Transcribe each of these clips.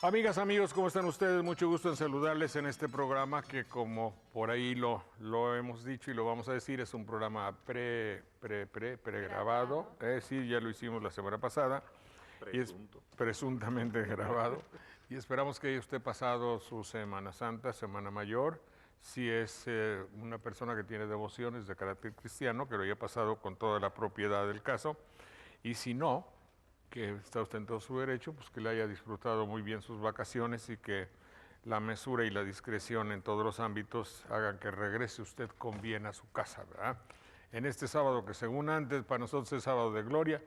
Amigas, amigos, ¿cómo están ustedes? Mucho gusto en saludarles en este programa que, como por ahí lo hemos dicho y lo vamos a decir, es un programa pregrabado. Sí, ya lo hicimos la semana pasada. Presunto. Y es presuntamente grabado. Y esperamos que haya usted pasado su Semana Santa, Semana Mayor. Si es una persona que tiene devociones de carácter cristiano, que lo haya pasado con toda la propiedad del caso. Y si no, que está usted en todo su derecho, pues que le haya disfrutado muy bien sus vacaciones y que la mesura y la discreción en todos los ámbitos hagan que regrese usted con bien a su casa, ¿verdad? En este sábado, que según antes para nosotros es sábado de gloria,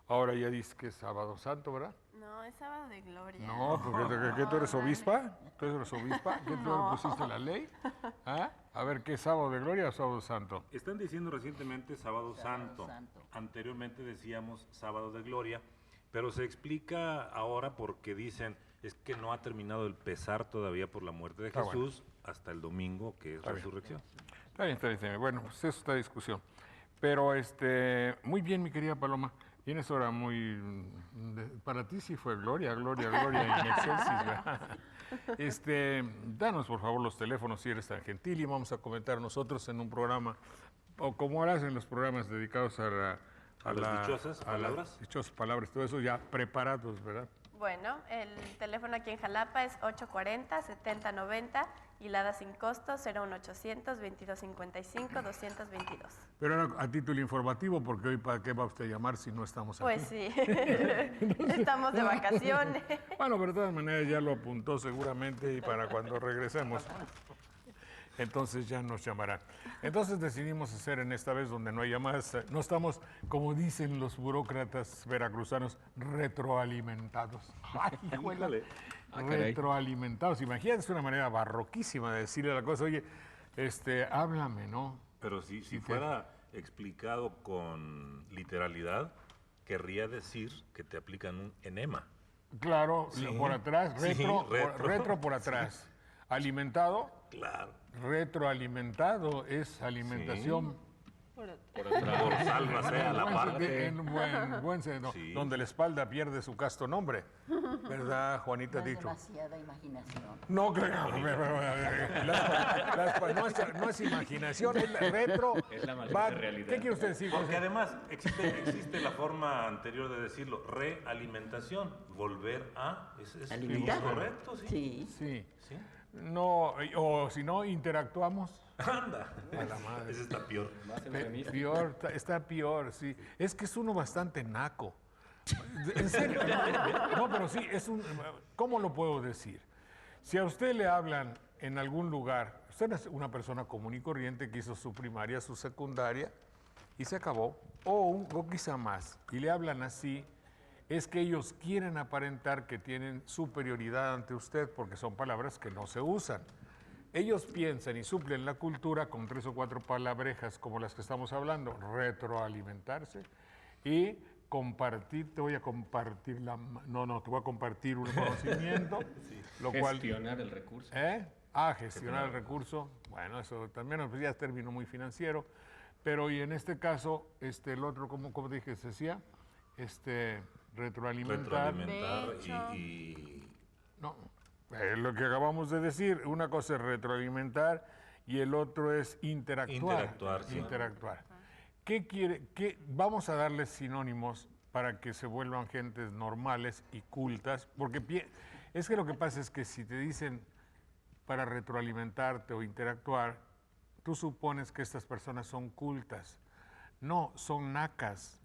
ahora ya dice que es sábado santo, ¿verdad? No, es sábado de gloria. No, porque ¿qué tú eres obispa? ¿Tú eres obispa? ¿Qué tú le pusiste la ley? ¿Ah? A ver, ¿qué es sábado de gloria o sábado santo? Están diciendo recientemente sábado santo. Anteriormente decíamos sábado de gloria. Pero se explica ahora porque dicen, es que no ha terminado el pesar todavía por la muerte de Jesús hasta el domingo, que es resurrección. Está bien. Bueno, pues eso está discusión. Pero muy bien, mi querida Paloma. Tienes hora muy... Para ti sí fue gloria in excelsis, ¿verdad? Danos, por favor, los teléfonos si eres tan gentil y vamos a comentar nosotros en un programa, o como harás en los programas dedicados a las dichosas palabras, todo eso ya preparados, ¿verdad? Bueno, el teléfono aquí en Jalapa es 840-7090 y la da sin costo 01800-2255-222. Pero ahora a título informativo, porque hoy ¿para qué va usted a llamar si no estamos aquí? Pues sí, estamos de vacaciones. Bueno, pero de todas maneras ya lo apuntó seguramente y para cuando regresemos, entonces ya nos llamarán. Entonces decidimos hacer en esta vez donde no haya más, no estamos, como dicen los burócratas veracruzanos, retroalimentados. Ay, híjole, retroalimentados. Imagínate, es una manera barroquísima de decirle la cosa, oye, háblame, ¿no? Pero si fuera explicado con literalidad, querría decir que te aplican un enema. Claro, sí. Por atrás, retro por atrás. Sí. Alimentado. Claro. Retroalimentado es alimentación. Sí. Por salva sea la parte. En buen sentido, sí. Donde la espalda pierde su casto nombre. ¿Verdad, Juanita? No es dicho? demasiada imaginación. No, claro. No es imaginación, es retro. Es la maldita realidad. ¿Qué quiere usted decir? Porque además existe la forma anterior de decirlo, realimentación, volver a. ¿Es correcto? Sí. Sí. No, o si no, interactuamos. Anda, a la madre. Ese está peor. Está peor, sí. Es que es uno bastante naco. En serio. No, pero sí, ¿cómo lo puedo decir? Si a usted le hablan en algún lugar, usted es una persona común y corriente que hizo su primaria, su secundaria, y se acabó, o quizá más, y le hablan así, es que ellos quieren aparentar que tienen superioridad ante usted porque son palabras que no se usan. Ellos piensan y suplen la cultura con 3 o 4 palabrejas como las que estamos hablando, retroalimentarse y compartir, te voy a compartir te voy a compartir un conocimiento. Sí. Gestionar el recurso. Gestionar el recurso. Bueno, eso también pues ya es término muy financiero, pero y en este caso, el otro, ¿cómo dije? Se decía, retroalimentar y... No, lo que acabamos de decir, una cosa es retroalimentar y el otro es interactuar. Interactuar. Vamos a darles sinónimos para que se vuelvan gentes normales y cultas, porque es que lo que pasa es que si te dicen para retroalimentarte o interactuar, tú supones que estas personas son cultas. No, son nacas.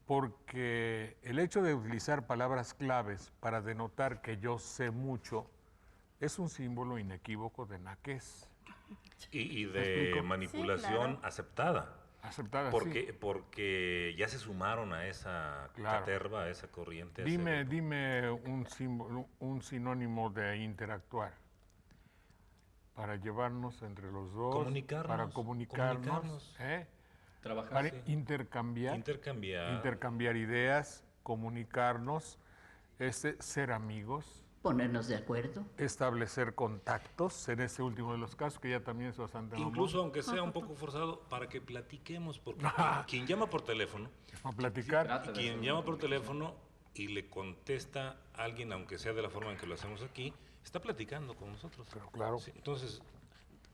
Porque el hecho de utilizar palabras claves para denotar que yo sé mucho es un símbolo inequívoco de naquez. Y de manipulación sí, claro. Aceptada. Porque ya se sumaron a esa caterva, a esa corriente. Dime un sinónimo de interactuar. Para llevarnos entre los dos. Para comunicarnos. Trabajar, para intercambiar ideas, comunicarnos, ser amigos. Ponernos de acuerdo. Establecer contactos, en ese último de los casos, que ya también es bastante normal. Incluso aunque sea un poco forzado, para que platiquemos, porque quien llama por teléfono... A platicar. Quien llama por teléfono y le contesta a alguien, aunque sea de la forma en que lo hacemos aquí, está platicando con nosotros. Pero claro. Sí, entonces,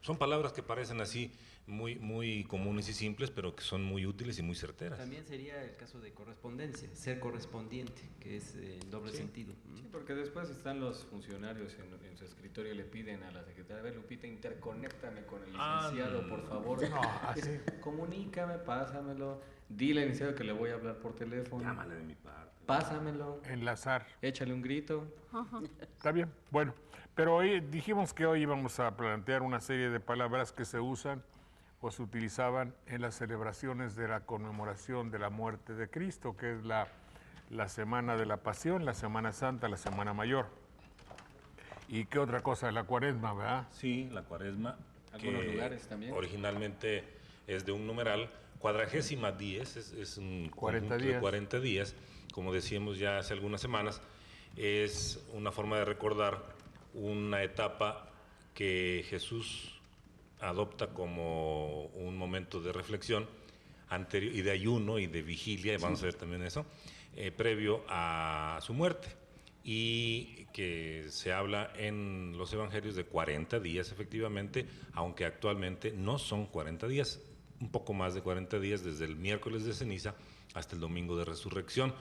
son palabras que parecen así muy comunes y simples, pero que son muy útiles y muy certeras. También sería el caso de correspondencia, ser correspondiente, que es en doble sentido. Sí, porque después están los funcionarios en su escritorio y le piden a la secretaria: a ver, Lupita, interconéctame con el licenciado, por favor. No, así. Comunícame, pásamelo. Dile al licenciado que le voy a hablar por teléfono. Llámale de mi parte. Pásamelo. Enlazar. Échale un grito. Está bien. Bueno, pero hoy dijimos que hoy íbamos a plantear una serie de palabras que se usan o se utilizaban en las celebraciones de la conmemoración de la muerte de Cristo, que es la Semana de la Pasión, la Semana Santa, la Semana Mayor. ¿Y qué otra cosa? La Cuaresma, ¿verdad? Sí, la Cuaresma. Algunos lugares también. Originalmente es de un numeral, 40 días, es un 40 conjunto días. de 40 días, como decíamos ya hace algunas semanas, es una forma de recordar una etapa que Jesús adopta como un momento de reflexión anterior y de ayuno y de vigilia, vamos a ver también eso, previo a su muerte, y que se habla en los evangelios de 40 días efectivamente, aunque actualmente no son 40 días, un poco más de 40 días desde el miércoles de ceniza hasta el domingo de resurrección,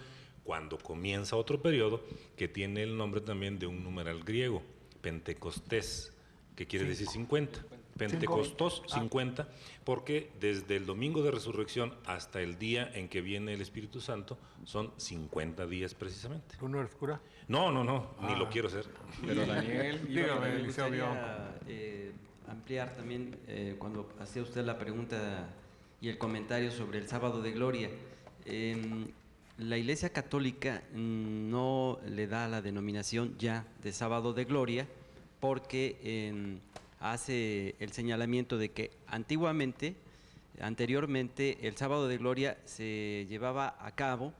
cuando comienza otro periodo que tiene el nombre también de un numeral griego, Pentecostés, que quiere decir 50. Pentecostos, 50, porque desde el domingo de resurrección hasta el día en que viene el Espíritu Santo son 50 días precisamente. ¿Tú no eres cura? No, ni lo quiero ser. Pero Daniel, Dígame, Me Eliseo gustaría Bianco. ampliar también cuando hacía usted la pregunta y el comentario sobre el sábado de gloria. La Iglesia Católica no le da la denominación ya de sábado de gloria porque hace el señalamiento de que anteriormente, el sábado de gloria se llevaba a cabo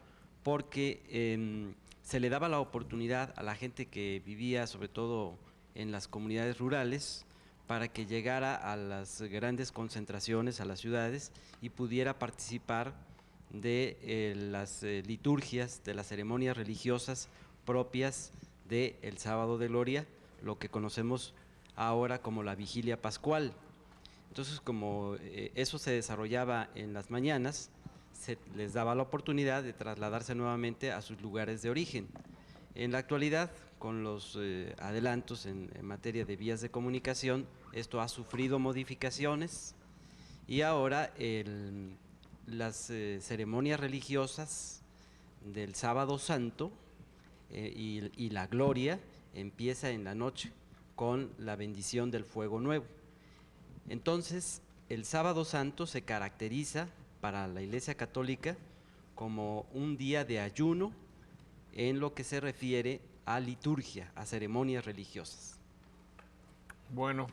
porque se le daba la oportunidad a la gente que vivía sobre todo en las comunidades rurales para que llegara a las grandes concentraciones, a las ciudades, y pudiera participar de las liturgias, de las ceremonias religiosas propias del sábado de gloria, lo que conocemos ahora como la vigilia pascual. Entonces, como eso se desarrollaba en las mañanas, se les daba la oportunidad de trasladarse nuevamente a sus lugares de origen. En la actualidad, con los adelantos en materia de vías de comunicación, esto ha sufrido modificaciones y ahora las ceremonias religiosas del Sábado Santo y la gloria empieza en la noche con la bendición del fuego nuevo. Entonces, el Sábado Santo se caracteriza para la Iglesia Católica como un día de ayuno en lo que se refiere a liturgia, a ceremonias religiosas. Bueno,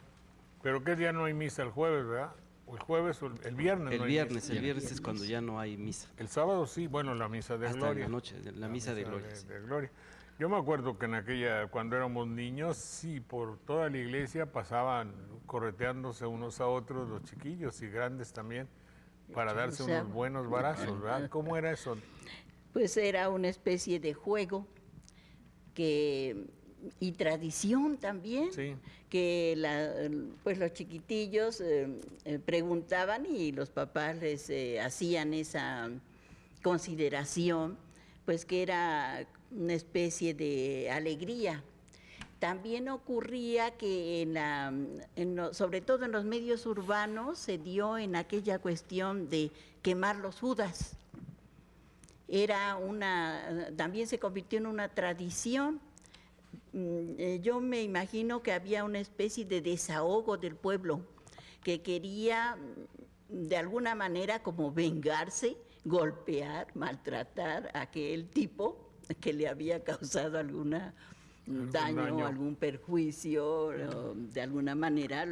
pero ¿qué día no hay misa? El jueves, ¿verdad? O el jueves o el viernes. El no hay viernes, misa. el viernes es cuando ya no hay misa. El sábado sí, bueno, la misa de Hasta gloria. la noche, la misa de gloria. de gloria. Yo me acuerdo que cuando éramos niños, sí, por toda la iglesia pasaban correteándose unos a otros los chiquillos y grandes también, para darse unos buenos barazos, ¿verdad? ¿Cómo era eso? Pues era una especie de juego y tradición también, Sí. que pues los chiquitillos preguntaban y los papás les hacían esa consideración, pues que era una especie de alegría. También ocurría que sobre todo en los medios urbanos se dio en aquella cuestión de quemar los judas. También se convirtió en una tradición. Yo me imagino que había una especie de desahogo del pueblo que quería de alguna manera como vengarse, golpear, maltratar a aquel tipo que le había causado algún daño, algún perjuicio, de alguna manera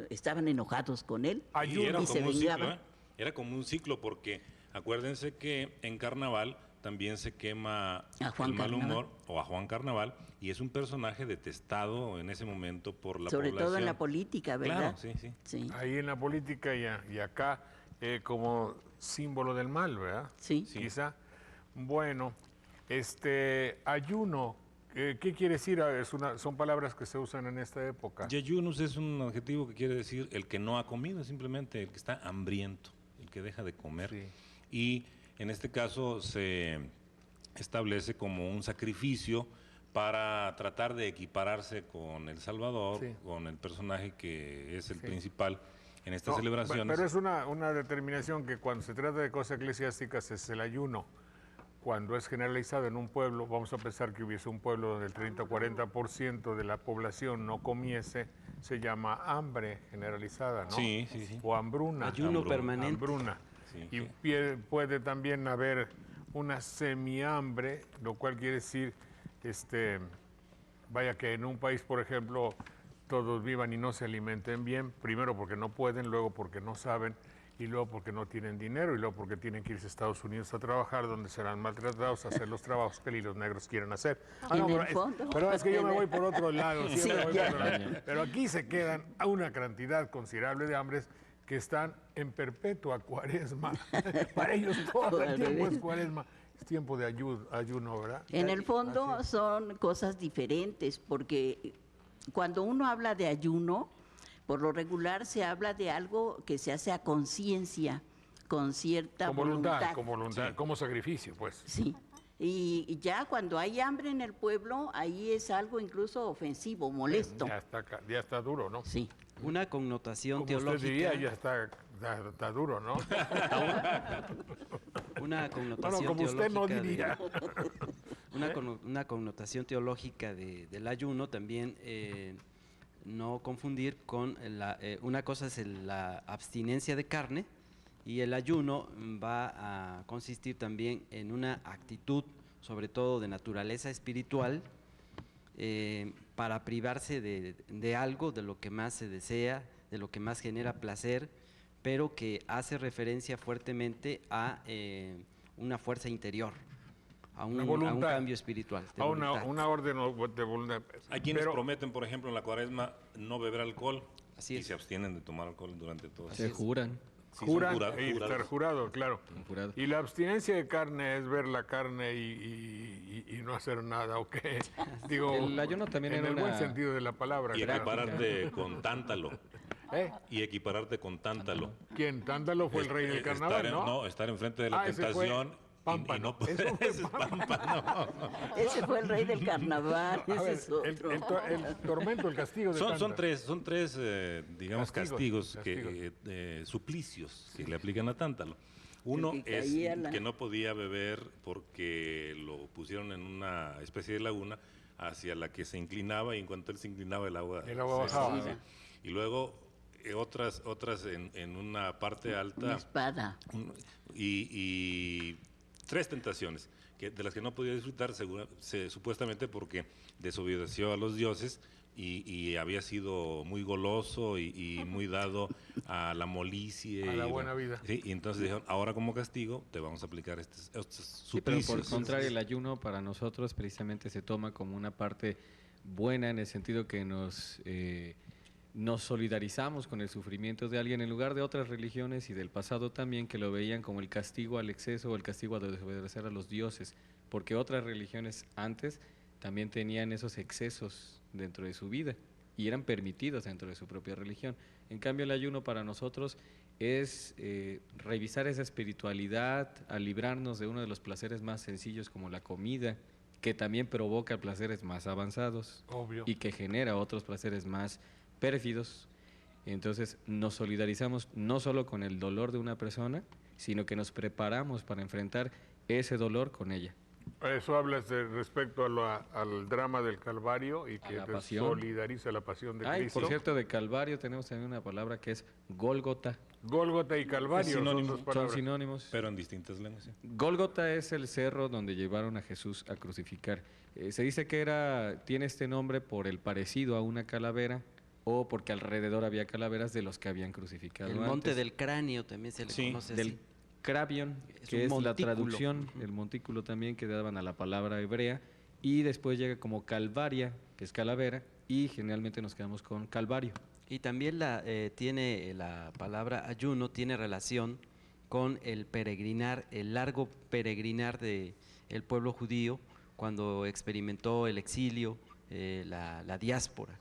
estaban enojados con él y se vengaban. Era como un ciclo porque acuérdense que en Carnaval también se quema el mal humor o a Juan Carnaval, y es un personaje detestado en ese momento por la población. Sobre todo en la política, ¿verdad? Claro, sí. Ahí en la política y acá como símbolo del mal, ¿verdad? Sí. Quizá. Bueno, ayuno, ¿qué quiere decir? Son palabras que se usan en esta época. Yeyunus es un adjetivo que quiere decir el que no ha comido, simplemente el que está hambriento, el que deja de comer. Sí. Y en este caso se establece como un sacrificio para tratar de equipararse con el Salvador, Sí. con el personaje que es el Sí. principal en estas No, celebraciones. Pero es una determinación que cuando se trata de cosas eclesiásticas es el ayuno. Cuando es generalizado en un pueblo, vamos a pensar que hubiese un pueblo donde el 30 o 40% de la población no comiese, se llama hambre generalizada, ¿no? Sí, sí, sí. O hambruna. Ayuno Hambruna. permanente. Hambruna. Sí, Y sí. puede también haber una semihambre, lo cual quiere decir, vaya que en un país, por ejemplo, todos vivan y no se alimenten bien, primero porque no pueden, luego porque no saben, y luego porque no tienen dinero, y luego porque tienen que irse a Estados Unidos a trabajar, donde serán maltratados, a hacer los trabajos que ni los negros quieren hacer. En el pero fondo. pero es que yo me voy por otro lado. Sí, me voy ya. por otro lado. Pero aquí se quedan a una cantidad considerable de hambres que están en perpetua cuaresma. Para ellos todo el tiempo es cuaresma. Es tiempo de ayuno, ¿verdad? En el fondo son cosas diferentes, porque cuando uno habla de ayuno, por lo regular se habla de algo que se hace a conciencia, con cierta Con voluntad, voluntad. como sacrificio, pues. Sí. Y ya cuando hay hambre en el pueblo, ahí es algo incluso ofensivo, molesto. Ya está duro, ¿no? Sí. Una connotación Como teológica. usted diría, ya está duro, ¿no? Una connotación Como usted no teológica diría. una connotación teológica del ayuno también, no confundir con una cosa es la abstinencia de carne, y el ayuno va a consistir también en una actitud, sobre todo de naturaleza espiritual, para privarse de algo, de lo que más se desea, de lo que más genera placer, pero que hace referencia fuertemente a una fuerza interior, a un voluntad. cambio espiritual. de A voluntad. una orden de voluntad. Hay quienes Pero- prometen, por ejemplo, en la cuaresma no beber alcohol Así y es. se abstienen de tomar alcohol durante todo Se eso. juran. Sí, son Juran jurados. y estar jurado, claro. Jurado. Y la abstinencia de carne es ver la carne y no hacer nada, ¿o qué? Digo, El ayuno también en era el buen una- sentido de la palabra. Y claro. equipararte con tántalo. ¿Eh? Y equipararte con tántalo. ¿Quién? Tándalo fue el rey del carnaval, estar, ¿no? estar enfrente de la Ese fue tentación. Pámpano. Y no Eso fue ese es pámpano. Ese fue el rey del carnaval, A ese ver, es otro. el tormento, el castigo de Son Tanta. tres, digamos, Castigos, castigos, suplicios que le aplican a Tántalo. Uno El que es caía la- que no podía beber porque lo pusieron en una especie de laguna hacia la que se inclinaba, y en cuanto él se inclinaba el agua El agua bajaba. sí. Y luego otras en una parte Una alta espada. y tres tentaciones de las que no podía disfrutar supuestamente porque desobedeció a los dioses y había sido muy goloso y muy dado a la molicie. A la y, buena vida. Sí, y entonces dijeron, ahora como castigo te vamos a aplicar estos Sí, pero por suplicios. contrario, el ayuno para nosotros precisamente se toma como una parte buena, en el sentido que nos solidarizamos con el sufrimiento de alguien, en lugar de otras religiones y del pasado también, que lo veían como el castigo al exceso o el castigo a desobedecer a los dioses, porque otras religiones antes también tenían esos excesos dentro de su vida y eran permitidos dentro de su propia religión. En cambio, el ayuno para nosotros es revisar esa espiritualidad, a librarnos de uno de los placeres más sencillos como la comida, que también provoca placeres más avanzados Obvio. y que genera otros placeres más pérfidos. Entonces nos solidarizamos no solo con el dolor de una persona, sino que nos preparamos para enfrentar ese dolor con ella. Eso hablas respecto al drama del Calvario y que la te pasión. solidariza la pasión de Ay, Cristo. por cierto, de Calvario tenemos también una palabra que es Gólgota. Gólgota y Calvario son sinónimo, dos Son palabras. sinónimos. Pero en distintas lenguas. ¿Sí? Gólgota es el cerro donde llevaron a Jesús a crucificar. Se dice que tiene este nombre por el parecido a una calavera, o porque alrededor había calaveras de los que habían crucificado El monte antes. del cráneo también se le Sí, conoce Del así. Crabion, Es que un es la montículo. traducción, el montículo también que daban a la palabra hebrea, y después llega como Calvaria, que es calavera, y generalmente nos quedamos con Calvario. Y también tiene la palabra ayuno, tiene relación con el peregrinar, el largo peregrinar de el pueblo judío cuando experimentó el exilio, la diáspora.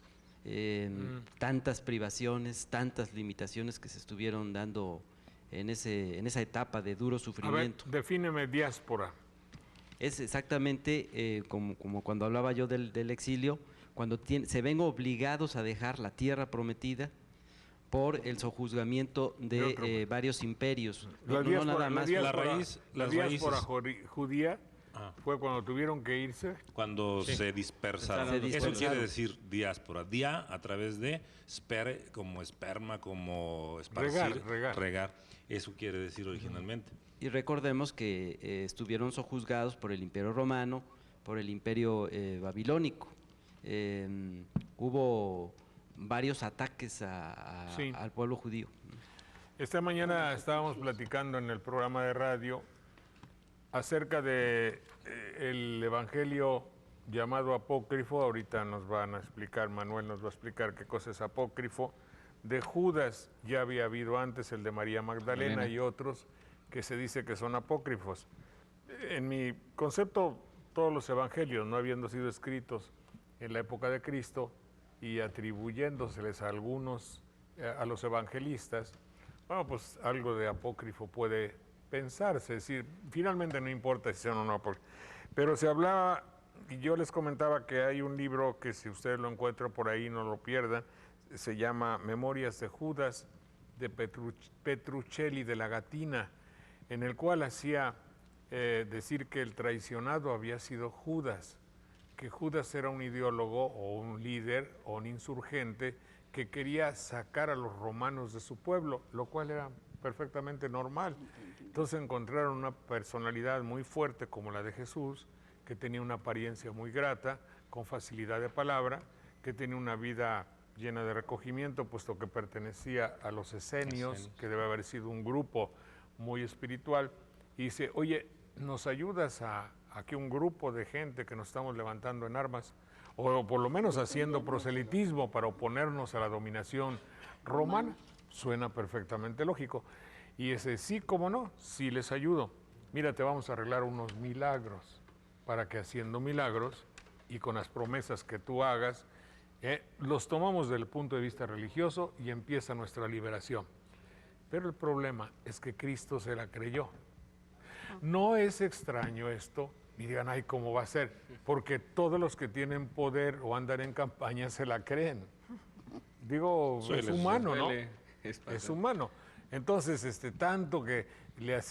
Tantas privaciones, tantas limitaciones que se estuvieron dando en esa etapa de duro sufrimiento. A ver, defíneme diáspora. Es exactamente como cuando hablaba yo del exilio, cuando se ven obligados a dejar la tierra prometida por el sojuzgamiento de varios imperios. La diáspora raíces. judía fue cuando tuvieron que irse. Cuando se dispersaron. Se Eso dispersaron. quiere decir diáspora. Dia a través de spere, como esperma, como esparcir, Regar. Eso quiere decir originalmente. Y recordemos que estuvieron sojuzgados por el Imperio Romano, por el Imperio Babilónico. Hubo varios ataques Sí. al pueblo judío. Esta mañana estábamos platicando en el programa de radio acerca de el evangelio llamado apócrifo. Ahorita nos van a explicar, Manuel nos va a explicar qué cosa es apócrifo. De Judas ya había habido antes el de María Magdalena y otros que se dice que son apócrifos. En mi concepto, todos los evangelios, no habiendo sido escritos en la época de Cristo y atribuyéndoseles a algunos, a los evangelistas, bueno, pues algo de apócrifo puede pensarse, es decir, finalmente no importa si son o no apócrifos. Pero se hablaba, y yo les comentaba que hay un libro que si ustedes lo encuentran por ahí, no lo pierdan, se llama Memorias de Judas, de Petruccelli de la Gatina, en el cual hacía decir que el traicionado había sido Judas, que Judas era un ideólogo o un líder o un insurgente que quería sacar a los romanos de su pueblo, lo cual era perfectamente normal. Entonces encontraron una personalidad muy fuerte como la de Jesús, que tenía una apariencia muy grata, con facilidad de palabra, que tenía una vida llena de recogimiento, puesto que pertenecía a los esenios, que debe haber sido un grupo muy espiritual, y dice, oye, ¿nos ayudas a que un grupo de gente que nos estamos levantando en armas, o por lo menos haciendo proselitismo para oponernos a la dominación romana? Suena perfectamente lógico. Y ese, sí, cómo no, sí les ayudo. Mira, te vamos a arreglar unos milagros, para que haciendo milagros y con las promesas que tú hagas, los tomamos desde el punto de vista religioso y empieza nuestra liberación. Pero el problema es que Cristo se la creyó. No es extraño esto, y digan, ay, ¿cómo va a ser? Porque todos los que tienen poder o andan en campaña se la creen. Digo, es humano, ¿no? Es humano. Entonces, tanto que le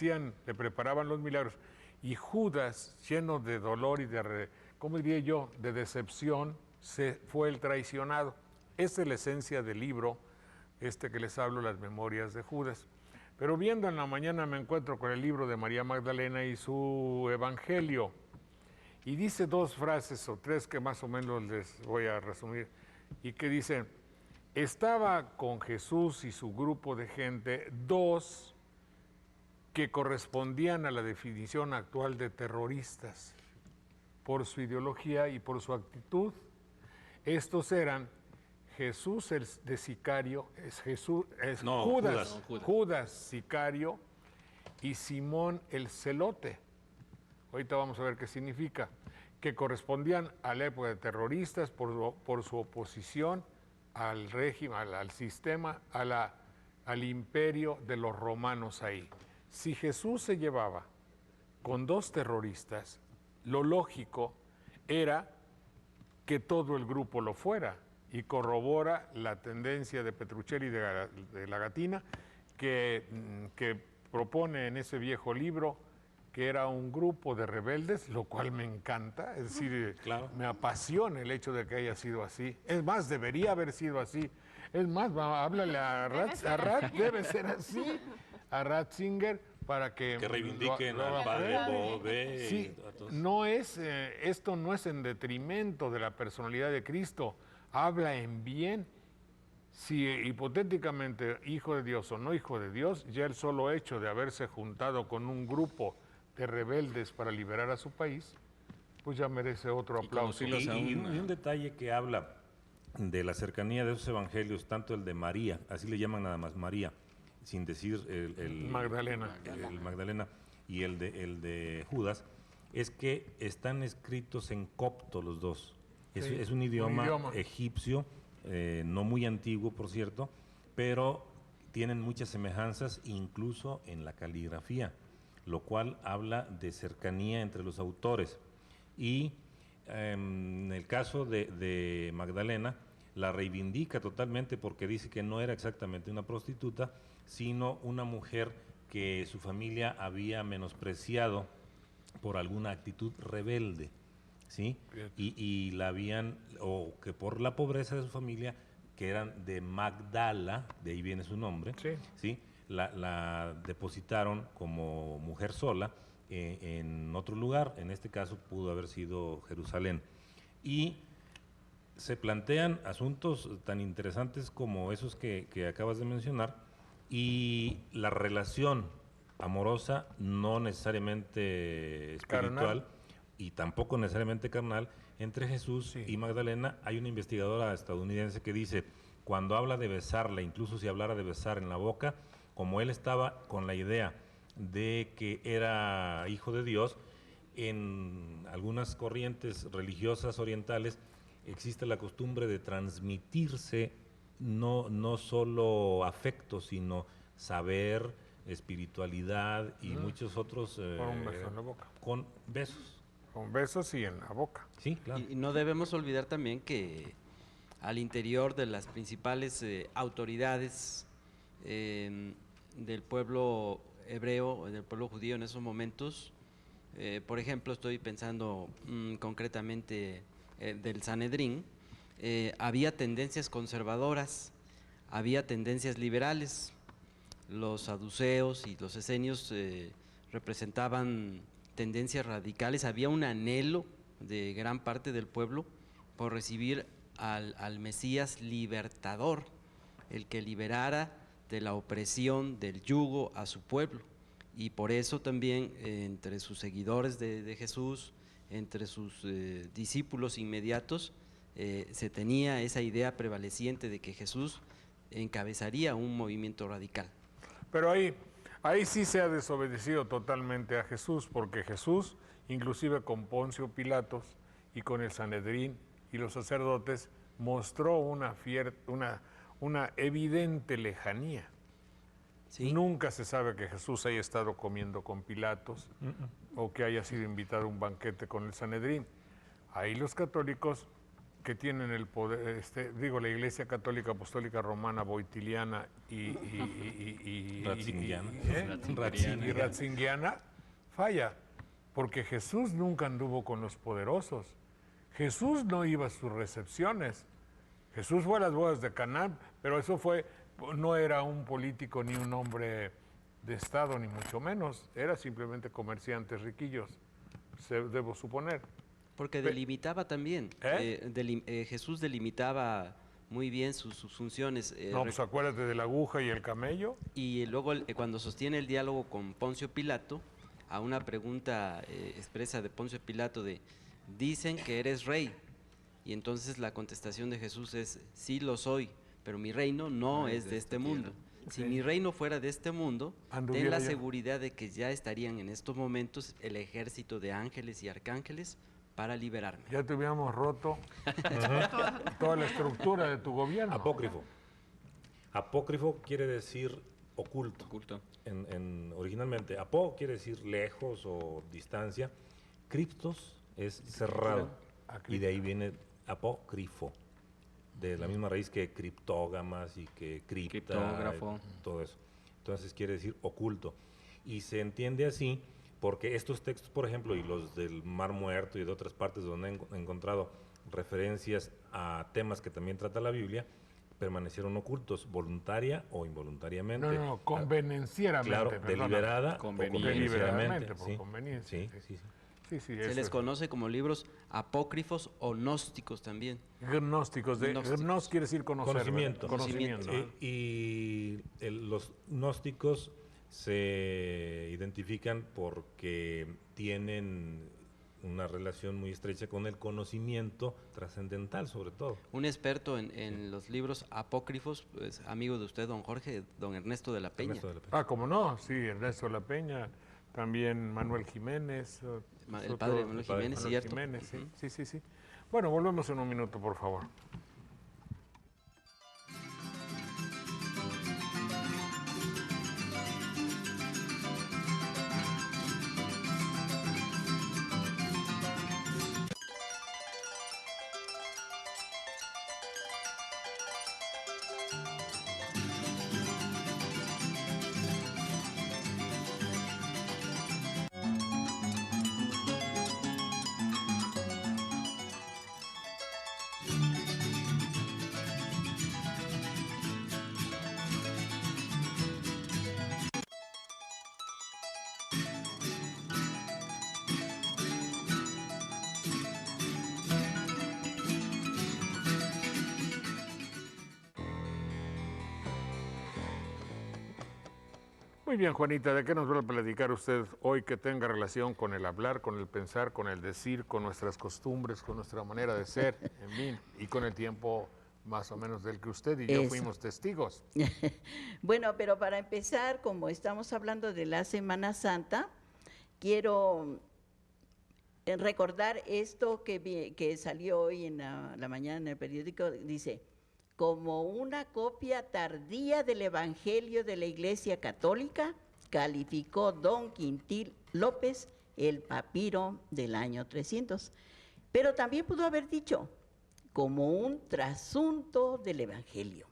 preparaban los milagros. Y Judas, lleno de dolor y de, ¿cómo diría yo?, de decepción, fue el traicionado. Esa es la esencia del libro, que les hablo, Las Memorias de Judas. Pero viendo en la mañana me encuentro con el libro de María Magdalena y su evangelio. Y dice dos frases o tres que más o menos les voy a resumir. Y que dicen, estaba con Jesús y su grupo de gente dos que correspondían a la definición actual de terroristas por su ideología y por su actitud. Estos eran Jesús el de sicario, Judas sicario y Simón el celote. Ahorita vamos a ver qué significa. Que correspondían a la época de terroristas por su oposición al régimen, al sistema, al imperio de los romanos ahí. Si Jesús se llevaba con dos terroristas, lo lógico era que todo el grupo lo fuera, y corrobora la tendencia de Petruccelli de la Gatina, que propone en ese viejo libro que era un grupo de rebeldes, lo cual me encanta, es decir, claro, me apasiona el hecho de que haya sido así. Es más, debería haber sido así. Es más, háblale a debe ser así, a Ratzinger, para que reivindiquen al padre Bové. Sí, esto no es en detrimento de la personalidad de Cristo, habla en bien. Si hipotéticamente hijo de Dios o no hijo de Dios, ya el solo hecho de haberse juntado con un grupo de rebeldes para liberar a su país, pues ya merece otro aplauso. Y un detalle que habla de la cercanía de esos evangelios, tanto el de María, así le llaman nada más María, sin decir Magdalena. el Magdalena y el de Judas, es que están escritos en copto los dos. Sí, Es un idioma egipcio, no muy antiguo, por cierto, pero tienen muchas semejanzas incluso en la caligrafía, lo cual habla de cercanía entre los autores. Y en el caso de Magdalena, la reivindica totalmente porque dice que no era exactamente una prostituta, sino una mujer que su familia había menospreciado por alguna actitud rebelde, ¿sí? Y la habían, o que por la pobreza de su familia, que eran de Magdala, de ahí viene su nombre, ¿sí? La depositaron como mujer sola en otro lugar, en este caso pudo haber sido Jerusalén. Y se plantean asuntos tan interesantes como esos que acabas de mencionar, y la relación amorosa, no necesariamente espiritual, Carnal. y tampoco necesariamente carnal, entre Jesús y Magdalena. Hay una investigadora estadounidense que dice, cuando habla de besarla, incluso si hablara de besar en la boca, como él estaba con la idea de que era hijo de Dios, en algunas corrientes religiosas orientales existe la costumbre de transmitirse no solo afecto, sino saber, espiritualidad y muchos otros... Con un beso en la boca. Con besos. Con besos y en la boca. Sí, claro. Y no debemos olvidar también que al interior de las principales autoridades del pueblo hebreo, del pueblo judío en esos momentos, por ejemplo, estoy pensando concretamente del Sanedrín, había tendencias conservadoras, había tendencias liberales. Los saduceos y los esenios representaban tendencias radicales. Había un anhelo de gran parte del pueblo por recibir al Mesías libertador, el que liberara de la opresión, del yugo a su pueblo. Y por eso también entre sus seguidores de Jesús, entre sus discípulos inmediatos, se tenía esa idea prevaleciente de que Jesús encabezaría un movimiento radical. Pero ahí sí se ha desobedecido totalmente a Jesús, porque Jesús, inclusive con Poncio Pilatos y con el Sanedrín y los sacerdotes, mostró una evidente lejanía. ¿Sí? Nunca se sabe que Jesús haya estado comiendo con Pilatos o que haya sido invitado a un banquete con el Sanedrín. Ahí los católicos que tienen el poder, la Iglesia Católica Apostólica Romana, Boitiliana y Ratzingiana, falla, porque Jesús nunca anduvo con los poderosos. Jesús no iba a sus recepciones. Jesús fue a las bodas de Caná, pero no era un político ni un hombre de Estado, ni mucho menos. Era simplemente comerciantes riquillos, debo suponer. Porque delimitaba también, Jesús delimitaba muy bien sus funciones. No, pues acuérdate de la aguja y el camello. Y luego cuando sostiene el diálogo con Poncio Pilato, a una pregunta expresa de Poncio Pilato de, dicen que eres rey, y entonces la contestación de Jesús es, sí lo soy, pero mi reino no es de este mundo. Si mi reino fuera de este mundo, ten la seguridad de que ya estarían en estos momentos el ejército de ángeles y arcángeles para liberarme. Ya te hubiéramos roto toda la estructura de tu gobierno. Apócrifo. Apócrifo quiere decir oculto. Originalmente, apó quiere decir lejos o distancia. Criptos es cerrado. Y de ahí viene apócrifo. De la misma raíz que criptógamas y que cripta. Criptógrafo. Todo eso. Entonces quiere decir oculto. Y se entiende así porque estos textos, por ejemplo, y los del Mar Muerto y de otras partes donde he encontrado referencias a temas que también trata la Biblia, permanecieron ocultos, voluntaria o involuntariamente. No, convenencieramente. Claro, deliberada o convenienciamente. Por sí. conveniencia. Sí. Se les conoce como libros apócrifos o gnósticos también. Gnósticos. Gnos quiere decir conocer. Conocimiento. Y los gnósticos se identifican porque tienen una relación muy estrecha con el conocimiento trascendental, sobre todo. Un experto en los libros apócrifos, pues, amigo de usted, don Jorge, don Ernesto de la Peña. Ernesto de la Peña. Ah, ¿cómo no? Sí, Ernesto de la Peña, también Manuel Jiménez. El padre Manuel Jiménez, Manuel cierto. Jiménez, sí, sí, sí. Bueno, volvemos en un minuto, por favor. Muy bien, Juanita, ¿de qué nos va a platicar usted hoy que tenga relación con el hablar, con el pensar, con el decir, con nuestras costumbres, con nuestra manera de ser, en fin, y con el tiempo más o menos del que usted y yo Eso. fuimos testigos? Bueno, pero para empezar, como estamos hablando de la Semana Santa, quiero recordar esto que salió hoy en la mañana en el periódico, dice, como una copia tardía del Evangelio de la Iglesia Católica, calificó don Quintil López el papiro del año 300. Pero también pudo haber dicho, como un trasunto del Evangelio,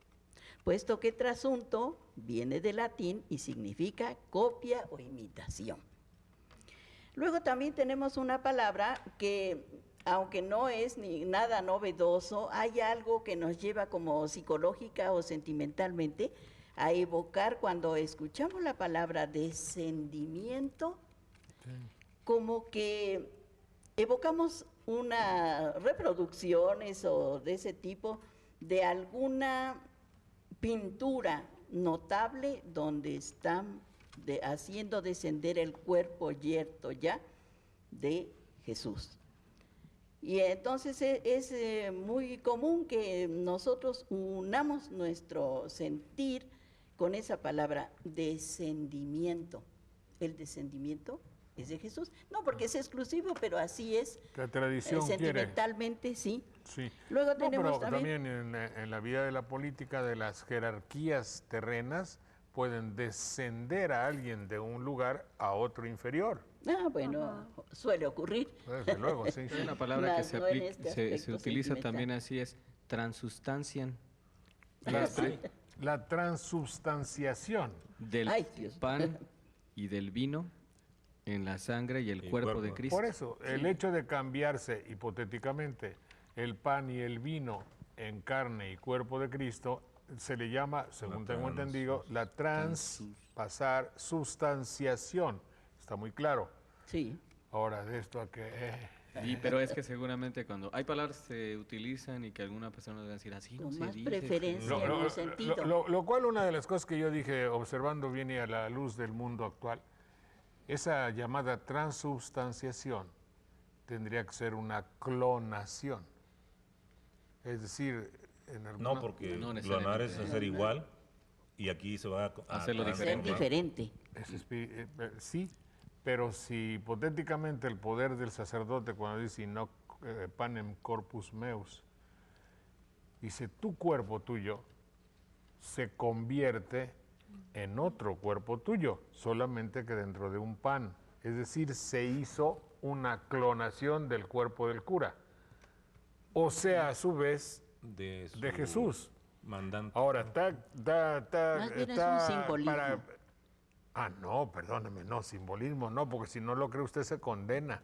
puesto que trasunto viene del latín y significa copia o imitación. Luego también tenemos una palabra que, aunque no es ni nada novedoso, hay algo que nos lleva como psicológica o sentimentalmente a evocar cuando escuchamos la palabra descendimiento, como que evocamos unas reproducciones o de ese tipo de alguna pintura notable donde están haciendo descender el cuerpo yerto ya de Jesús. Y entonces es muy común que nosotros unamos nuestro sentir con esa palabra descendimiento. El descendimiento es de Jesús. No porque es exclusivo, pero así es. La tradición quiere. Sentimentalmente, sí. Sí. Luego No, tenemos pero también en la vida de la política, de las jerarquías terrenas, pueden descender a alguien de un lugar a otro inferior. Ah, bueno, suele ocurrir. Desde luego, sí. Una palabra que Más se, no en este se aspecto utiliza sentimental. también así es transustancian La transubstanciación. del Ay, Dios. pan y del vino en la sangre y el cuerpo de Cristo. Por eso, el hecho de cambiarse hipotéticamente el pan y el vino en carne y cuerpo de Cristo se le llama, según tengo entendido, la pasar sustanciación. Está muy claro. Sí. Ahora, de esto a que... Sí, pero es que seguramente cuando hay palabras que se utilizan y que alguna persona va a decir así, no Con se más dice. preferencia. Lo, en lo- el sentido. lo cual una de las cosas que yo dije observando viene a la luz del mundo actual, esa llamada transubstanciación tendría que ser una clonación. Es decir, en alguna... No, porque No clonar es necesariamente. hacer igual y aquí se va a Hacerlo a- Ser diferente. diferente. Sí, pero si hipotéticamente el poder del sacerdote cuando dice no panem corpus meus, dice tu cuerpo tuyo se convierte en otro cuerpo tuyo, solamente que dentro de un pan. Es decir, se hizo una clonación del cuerpo del cura. O sea, a su vez, de de Jesús. mandante. Ahora, Más bien es un simbolismo. No, perdóneme, no, simbolismo no, porque si no lo cree usted se condena.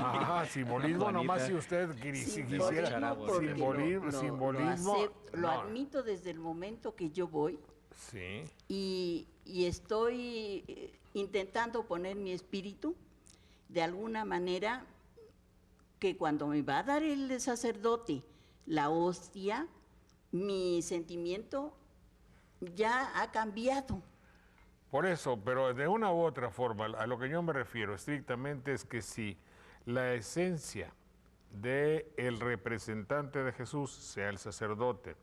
Ajá, simbolismo Juanita. nomás si usted si quisiera. Simbolismo porque Simbolismo, lo simbolismo. lo no. admito desde el momento que yo voy Sí, y estoy intentando poner mi espíritu de alguna manera que cuando me va a dar el sacerdote la hostia, mi sentimiento ya ha cambiado. por eso, pero de una u otra forma, a lo que yo me refiero estrictamente es que si la esencia del representante de Jesús, sea el sacerdote,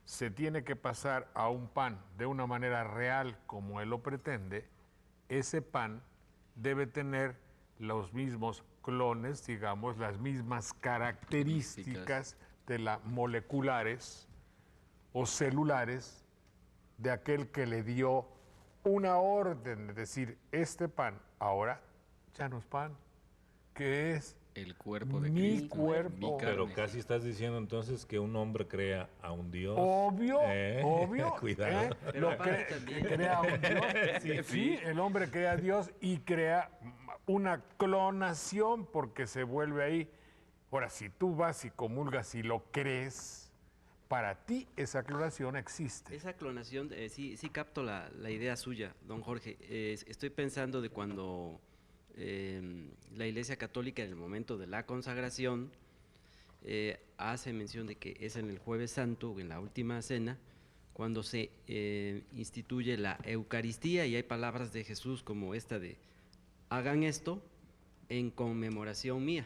se tiene que pasar a un pan de una manera real como él lo pretende, ese pan debe tener los mismos clones, digamos, las mismas características de las moleculares o celulares de aquel que le dio una orden de decir, este pan ahora ya no es pan, que es El cuerpo de mi Cristo. cuerpo. mi carne. Pero casi estás diciendo entonces que un hombre crea a un Dios. Obvio, obvio. Cuidado. Pero Lo aparte también- crea un Dios. Sí, el hombre crea a Dios y crea una clonación porque se vuelve ahí. Ahora, si tú vas y comulgas y lo crees, para ti esa clonación existe. Esa clonación, sí capto la idea suya, don Jorge. Estoy pensando de cuando la Iglesia Católica en el momento de la consagración hace mención de que es en el Jueves Santo, en la Última Cena, cuando se instituye la Eucaristía y hay palabras de Jesús como esta de hagan esto en conmemoración mía.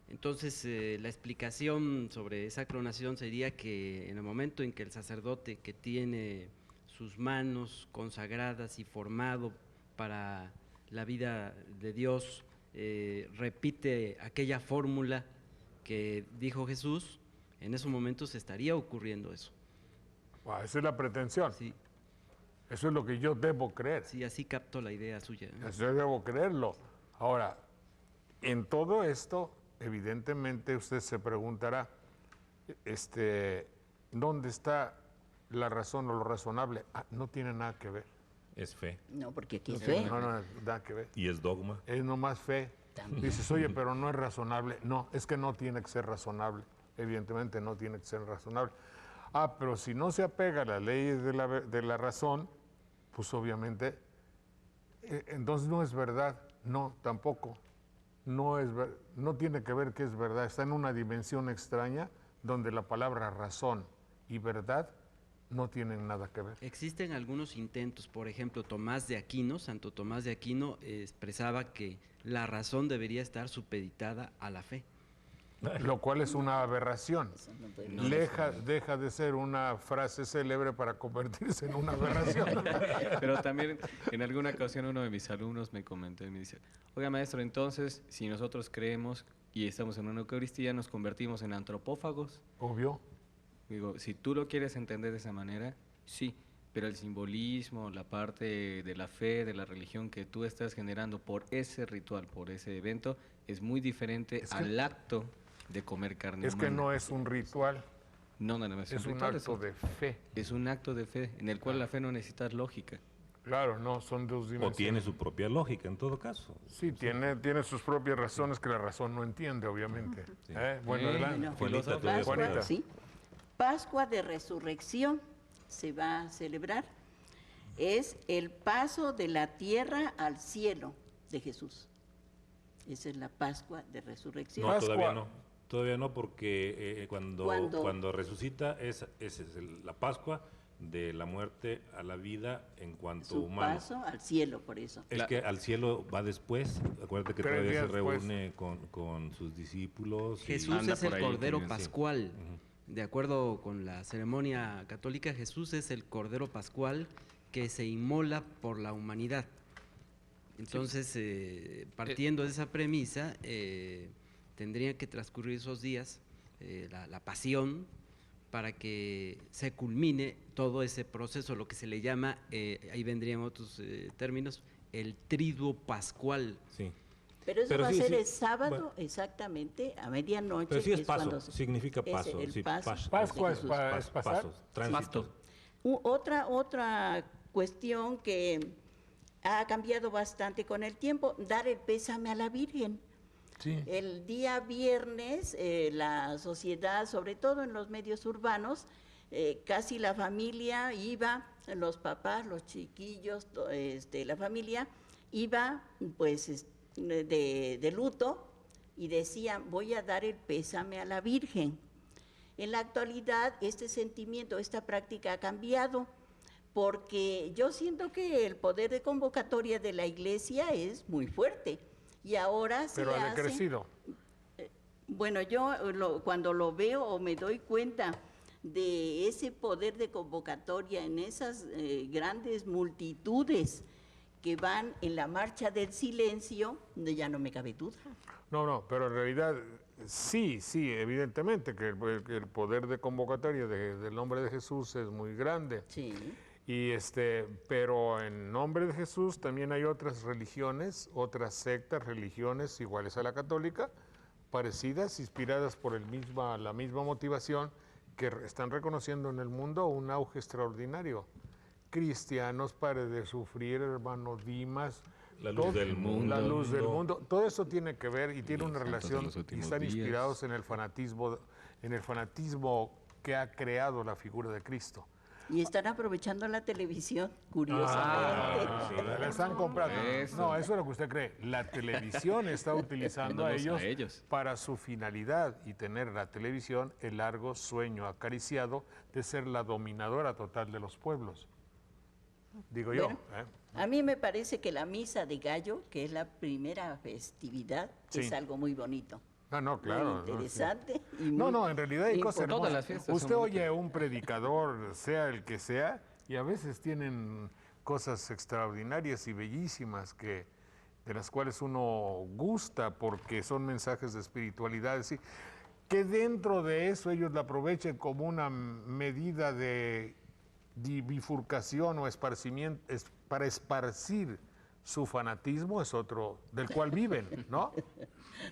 Entonces, la explicación sobre esa clonación sería que en el momento en que el sacerdote que tiene sus manos consagradas y formado para la vida de Dios, repite aquella fórmula que dijo Jesús, en esos momentos estaría ocurriendo eso. Esa es la pretensión. Sí, Eso es lo que yo debo creer. sí, así capto la idea suya. Yo debo creerlo. Ahora, en todo esto, evidentemente usted se preguntará, ¿dónde está la razón o lo razonable? No tiene nada que ver. Es fe. No, porque aquí es fe. No, nada que ver. Y es dogma. Es nomás fe. Dices, oye, pero no es razonable. No, es que no tiene que ser razonable. Evidentemente no tiene que ser razonable. Pero si no se apega a las leyes de la razón, pues obviamente, entonces no es verdad. No, tampoco. No tiene que ver que es verdad. Está en una dimensión extraña donde la palabra razón y verdad no tienen nada que ver. Existen algunos intentos, por ejemplo, Tomás de Aquino, Santo Tomás de Aquino expresaba que la razón debería estar supeditada a la fe. Lo cual es una aberración. Eso no puede- Deja de ser una frase célebre para convertirse en una aberración. Pero también en alguna ocasión uno de mis alumnos me comentó y me dice, oiga maestro, entonces si nosotros creemos y estamos en una Eucaristía, nos convertimos en antropófagos. Obvio. Digo, si tú lo quieres entender de esa manera, sí, pero el simbolismo, la parte de la fe, de la religión que tú estás generando por ese ritual, por ese evento, es muy diferente Es que- al acto de comer carne Es que humana. no es un ritual, No, es un ritual, acto de fe. es un acto de fe, en el cual la fe no necesita lógica. Claro, no, son dos O dimensiones. tiene su propia lógica en todo caso. Sí, tiene sus propias razones que la razón no entiende, obviamente. Bueno, adelante. Bueno, Juanita, tú Pascua, Juanita. sí. Pascua de Resurrección se va a celebrar. Es el paso de la tierra al cielo de Jesús. Esa es la Pascua de Resurrección. No, Pascua. todavía no. Todavía no, porque ¿Cuándo? cuando resucita, esa es la Pascua de la muerte a la vida en cuanto Su humano. paso al cielo, por eso. Es que al cielo va después. Acuérdate que 3 todavía se días después. reúne con sus discípulos. y- Jesús anda es el por ahí, Cordero sí. Pascual. De acuerdo con la ceremonia católica, Jesús es el Cordero Pascual que se inmola por la humanidad. Entonces, partiendo de esa premisa, tendrían que transcurrir esos días, la pasión, para que se culmine todo ese proceso, lo que se le llama, ahí vendrían otros términos, el triduo pascual. Sí. Pero eso Pero va sí, a ser sí. el sábado, Bueno. exactamente, a medianoche. Pero sí que es paso, cuando significa es paso. el sí, paso. Pascua es Jesús. es pasar. pasos, tránsito. Otra cuestión que ha cambiado bastante con el tiempo, dar el pésame a la Virgen. Sí. El día viernes, la sociedad, sobre todo en los medios urbanos, casi la familia iba, los papás, los chiquillos, la familia iba pues de luto y decían, voy a dar el pésame a la Virgen. En la actualidad, este sentimiento, esta práctica ha cambiado, porque yo siento que el poder de convocatoria de la Iglesia es muy fuerte. Y ahora se Pero ha hace... decrecido. Bueno, yo cuando lo veo o me doy cuenta de ese poder de convocatoria en esas grandes multitudes que van en la marcha del silencio, ya no me cabe duda. No, pero en realidad sí, evidentemente que el poder de convocatoria del nombre de Jesús es muy grande. Sí. Y pero en nombre de Jesús también hay otras religiones, otras sectas, religiones iguales a la católica, parecidas, inspiradas por la misma motivación, que están reconociendo en el mundo un auge extraordinario. Cristianos, Pare de Sufrir, hermano Dimas, La Luz del Mundo. La Luz del Mundo, todo eso tiene que ver y tiene Los una Santos de relación, los y Últimos están Días. inspirados en el fanatismo que ha creado la figura de Cristo. Y están aprovechando la televisión, curiosamente. Les han comprado. Eso. No, eso es lo que usted cree. La televisión está utilizando a Dándonos ellos, para su finalidad y tener la televisión el largo sueño acariciado de ser la dominadora total de los pueblos. Digo Bueno, yo. a mí me parece que la misa de gallo, que es la primera festividad, Sí. es algo muy bonito. No, claro. Muy interesante. y No, muy en realidad hay cosas importante. Todas hermosas. las fiestas son Usted oye bonitas. a un predicador, sea el que sea, y a veces tienen cosas extraordinarias y bellísimas de las cuales uno gusta porque son mensajes de espiritualidad. Es decir, que dentro de eso ellos la aprovechen como una medida de bifurcación o esparcimiento, para esparcir su fanatismo, es otro del cual viven, ¿no?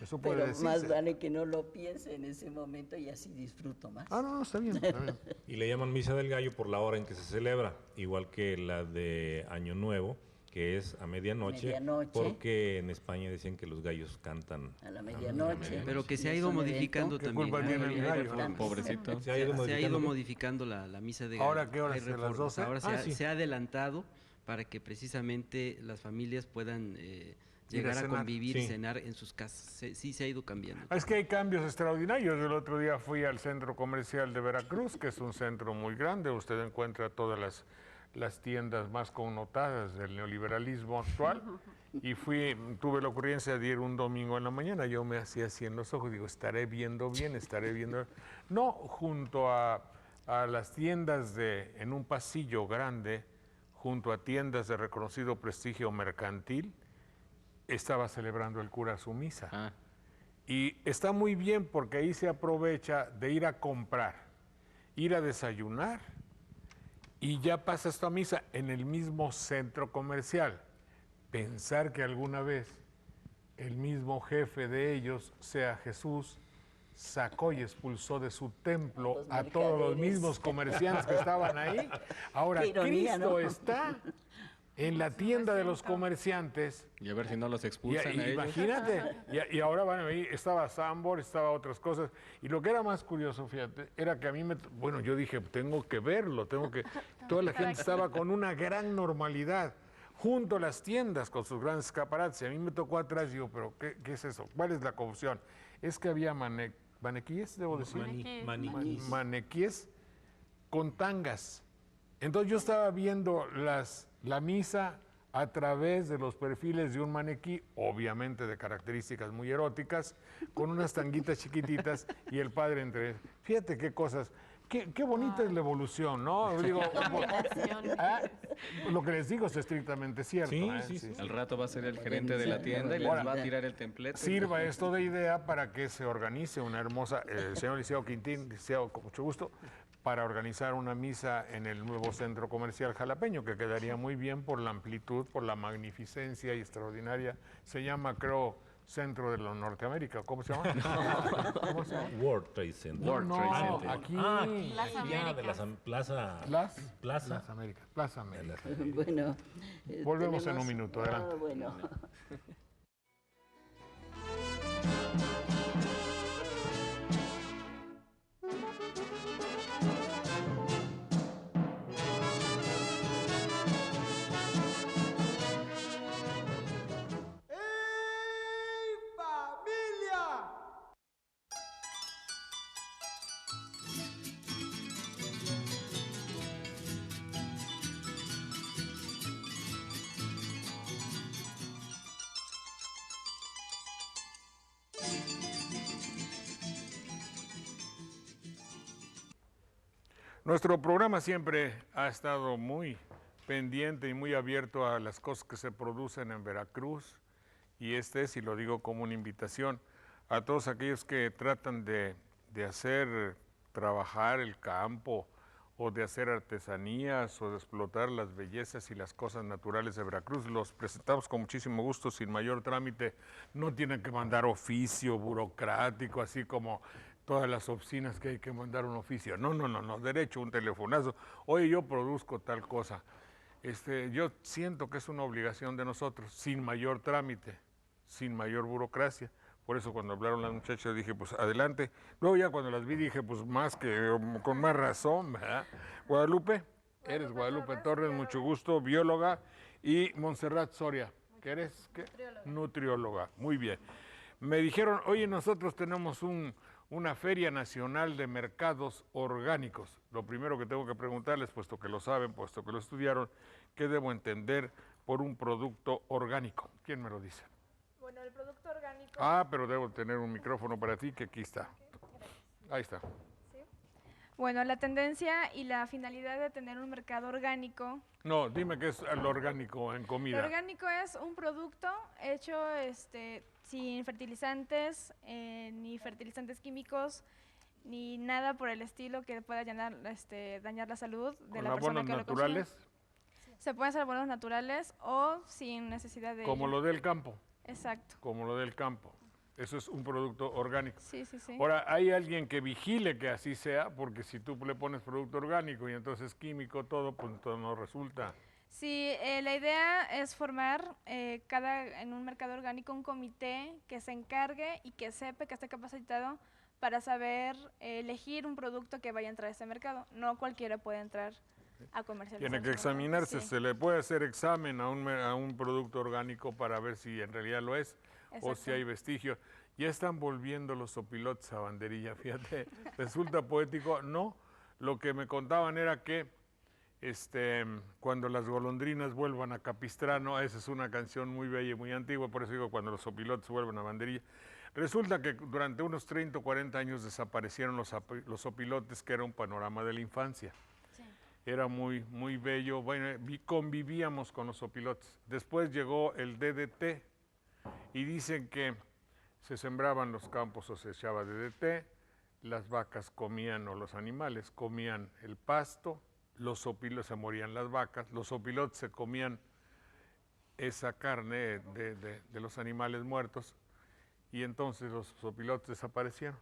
Eso puede Pero decirse. más vale que no lo piense en ese momento y así disfruto más. No, está bien, está bien. Y le llaman Misa del Gallo por la hora en que se celebra, igual que la de Año Nuevo, que es a medianoche, Medianoche. porque en España decían que los gallos cantan. A la medianoche. Pero que se Y ha es ido un modificando evento. ¿Qué también. culpa tiene el gallo? Pobrecito. Se ha ido Se ha ido modificando. modificando la misa de gallo. ¿Ahora qué hora Hay es? ¿A las reformas. 12? Ahora Sí. se ha adelantado para que precisamente las familias puedan llegar a cenar. convivir y Sí. cenar en sus casas. Sí se ha ido cambiando. Es que hay cambios extraordinarios. El otro día fui al centro comercial de Veracruz, que es un centro muy grande. Usted encuentra todas las tiendas más connotadas del neoliberalismo actual. Y tuve la ocurrencia de ir un domingo en la mañana. Yo me hacía así en los ojos, digo, estaré viendo bien. No, junto a las tiendas en un pasillo grande, junto a tiendas de reconocido prestigio mercantil, estaba celebrando el cura su misa. Ah, Y está muy bien porque ahí se aprovecha de ir a comprar, ir a desayunar y ya pasa esta misa en el mismo centro comercial. Pensar que alguna vez el mismo jefe de ellos, sea Jesús, sacó y expulsó de su templo Los a todos los mercaderes. mismos comerciantes que estaban ahí. Ahora, Qué ironía, Cristo ¿no? está en la tienda de los comerciantes. y a ver si no los expulsan a ellos. Imagínate, y ahora van a venir, estaba Sambor, estaba otras cosas, y lo que era más curioso, fíjate, era que a mí bueno, yo dije, tengo que verlo, toda la gente estaba con una gran normalidad, junto a las tiendas, con sus grandes escaparates, y a mí me tocó atrás, digo, pero ¿qué es eso? ¿Cuál es la confusión? Es que había maniquíes, debo decir, Maniquís. maniquíes con tangas. Entonces yo estaba viendo la misa a través de los perfiles de un maniquí, obviamente de características muy eróticas, con unas tanguitas chiquititas y el padre entre. Fíjate qué cosas. Qué bonita es la evolución, ¿no? Digo, lo que les digo es estrictamente cierto. Sí, ¿eh? sí, sí. Al rato va a ser el gerente de la tienda y les Ahora, va a tirar el templete. Sirva esto de idea para que se organice una hermosa, el señor Liceo Quintín, Liceo, con mucho gusto, para organizar una misa en el nuevo centro comercial jalapeño, que quedaría muy bien por la amplitud, por la magnificencia y extraordinaria. Se llama, creo, Centro de la Norteamérica. ¿Cómo se llama? ¿Cómo se llama? World Trade Center. World Trade No, Center. aquí. Plaza Ya, de América. Plaza. Plaza América. Plaza América. Bueno, Volvemos en un minuto, adelante. Bueno. Nuestro programa siempre ha estado muy pendiente y muy abierto a las cosas que se producen en Veracruz, y y lo digo como una invitación a todos aquellos que tratan de hacer trabajar el campo, o de hacer artesanías, o de explotar las bellezas y las cosas naturales de Veracruz. Los presentamos con muchísimo gusto, sin mayor trámite. No tienen que mandar oficio burocrático, así como todas las oficinas que hay que mandar un oficio. No, derecho, un telefonazo. Oye, yo produzco tal cosa. Yo siento que es una obligación de nosotros, sin mayor trámite, sin mayor burocracia. Por eso cuando hablaron las muchachas dije, pues adelante. Luego ya cuando las vi dije, pues más que, con más razón, ¿verdad? Guadalupe, eres Guadalupe Torres, mucho gusto, bióloga, y Montserrat Soria, que eres, ¿qué? Nutrióloga. Muy bien. Me dijeron, oye, nosotros tenemos una Feria Nacional de Mercados Orgánicos. Lo primero que tengo que preguntarles, puesto que lo saben, puesto que lo estudiaron, ¿qué debo entender por un producto orgánico? ¿Quién me lo dice? Bueno, el producto orgánico... Ah, pero debo tener un micrófono para ti, que aquí está. Ahí está. ¿Sí? Bueno, la tendencia y la finalidad de tener un mercado orgánico... No, dime qué es lo orgánico en comida. Lo orgánico es un producto hecho sin fertilizantes, ni fertilizantes químicos, ni nada por el estilo que pueda dañar la salud de la persona que lo consume. ¿Con abonos naturales? Se pueden hacer abonos naturales o sin necesidad de... Como lo del campo. Exacto. Como lo del campo. Eso es un producto orgánico. Sí. Ahora, hay alguien que vigile que así sea, porque si tú le pones producto orgánico y entonces químico todo, pues entonces no resulta. Sí, la idea es formar en un mercado orgánico un comité que se encargue y que sepa, que esté capacitado para saber elegir un producto que vaya a entrar a ese mercado. No cualquiera puede entrar a comercializar. Tiene que examinarse, sí. Se le puede hacer examen a un producto orgánico para ver si en realidad lo es. Exacto. O si hay vestigio. Ya están volviendo los opilotes a banderilla, fíjate, resulta poético. No, lo que me contaban era que cuando las golondrinas vuelvan a Capistrano, esa es una canción muy bella y muy antigua, por eso digo cuando los opilotes vuelvan a banderilla. Resulta que durante unos 30 o 40 años desaparecieron los opilotes, que era un panorama de la infancia. Era muy, muy bello. Bueno, convivíamos con los opilotes. Después llegó el DDT y dicen que se sembraban los campos o se echaba DDT, las vacas comían, o los animales comían el pasto, los opilotes, se morían las vacas, los opilotes se comían esa carne de los animales muertos, y entonces los opilotes desaparecieron.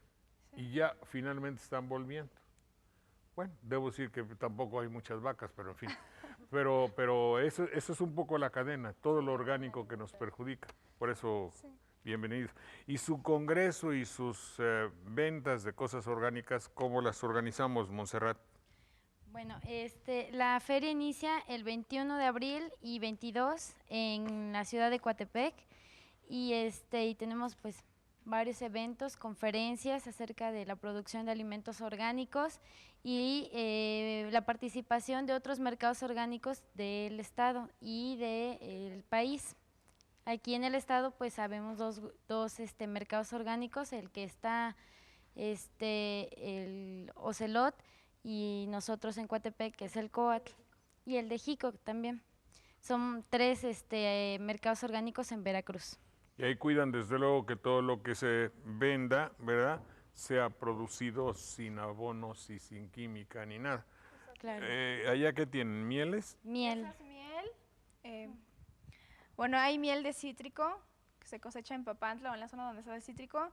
Y ya finalmente están volviendo. Bueno, debo decir que tampoco hay muchas vacas, pero en fin. Pero eso es un poco la cadena, todo lo orgánico que nos perjudica. Por eso, bienvenidos. Y su congreso y sus ventas de cosas orgánicas, ¿cómo las organizamos, Montserrat? Bueno, la feria inicia el 21 de abril y 22 en la ciudad de Coatepec, y tenemos pues varios eventos, conferencias acerca de la producción de alimentos orgánicos y la participación de otros mercados orgánicos del estado y del país. Aquí en el estado pues sabemos dos mercados orgánicos, el que está el Ocelot, y nosotros en Coatepec, que es el Coatl, y el de Jico también. Son 3 mercados orgánicos en Veracruz. Y ahí cuidan desde luego que todo lo que se venda, ¿verdad?, sea producido sin abonos y sin química ni nada. Claro. ¿Allá qué tienen? ¿Mieles? Miel. Esa es miel. Bueno, hay miel de cítrico, que se cosecha en Papantla o en la zona donde se da el cítrico.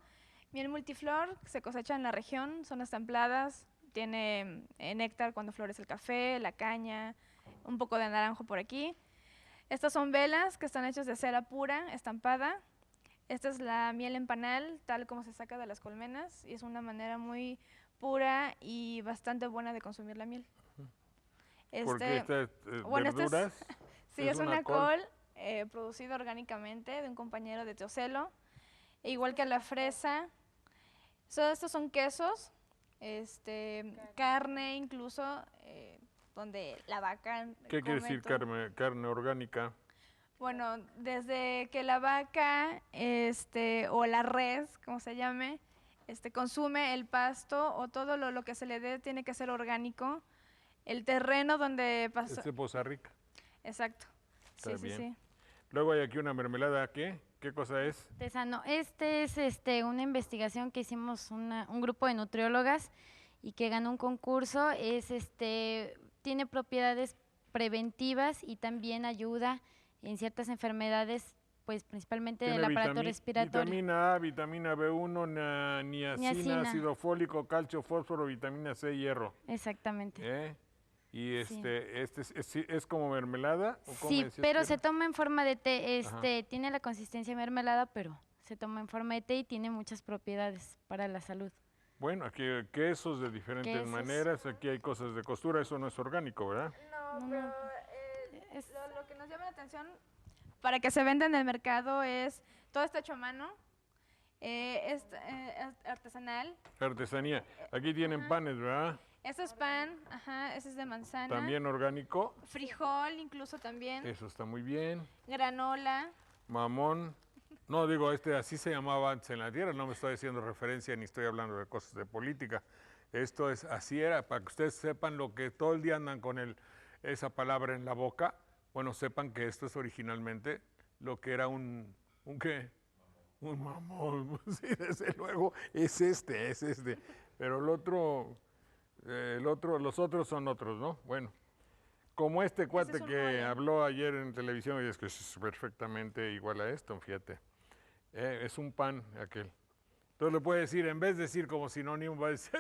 Miel multiflor, que se cosecha en la región, zonas templadas. Tiene néctar cuando florece el café, la caña, un poco de naranjo por aquí. Estas son velas que están hechas de cera pura, estampada. Esta es la miel en panal, tal como se saca de las colmenas, y es una manera muy pura y bastante buena de consumir la miel. Porque verduras. Sí, es una col producida orgánicamente de un compañero de Teocelo, igual que la fresa. Estos son quesos, carne incluso, donde la vaca... ¿Qué quiere decir carne orgánica? Bueno, desde que la vaca o la res, como se llame, consume el pasto o todo lo que se le dé tiene que ser orgánico, el terreno donde pasó. Es de Poza Rica. Exacto. Está Sí, bien. sí, sí. Luego hay aquí una mermelada, ¿qué? ¿Qué cosa es? Artesano. Este es una investigación que hicimos un grupo de nutriólogas y que ganó un concurso. Tiene propiedades preventivas y también ayuda en ciertas enfermedades, pues principalmente del aparato respiratorio. Vitamina A, vitamina B1, niacina, Niacina. ácido fólico, calcio, fósforo, vitamina C, hierro. Exactamente. Y Sí. es como mermelada. ¿O cómo Sí, decías pero que se era? toma en forma de té. Ajá. Tiene la consistencia de mermelada, pero se toma en forma de té y tiene muchas propiedades para la salud. Bueno, aquí quesos de diferentes Quesos. maneras. Aquí hay cosas de costura. Eso no es orgánico, ¿verdad? No, No, pero no. Es- lo que nos llama la atención para que se venda en el mercado es todo está hecho a mano, es artesanal. Artesanía. Aquí tienen panes, ¿verdad? Este es pan, ajá, ese es de manzana. También orgánico. Frijol incluso también. Eso está muy bien. Granola. Mamón. No, digo, así se llamaba antes en la tierra. No me estoy haciendo referencia ni estoy hablando de cosas de política. Esto es, así era, para que ustedes sepan lo que todo el día andan con esa palabra en la boca. Bueno, sepan que esto es originalmente lo que era ¿qué? Un mamón. Sí, desde luego, es este. Pero los otros son otros, ¿no? Bueno, como este cuate es un que mole. habló ayer en televisión, y es que es perfectamente igual a esto, fíjate. Es un pan aquel. Entonces le puede decir, en vez de decir como sinónimo, va a decir,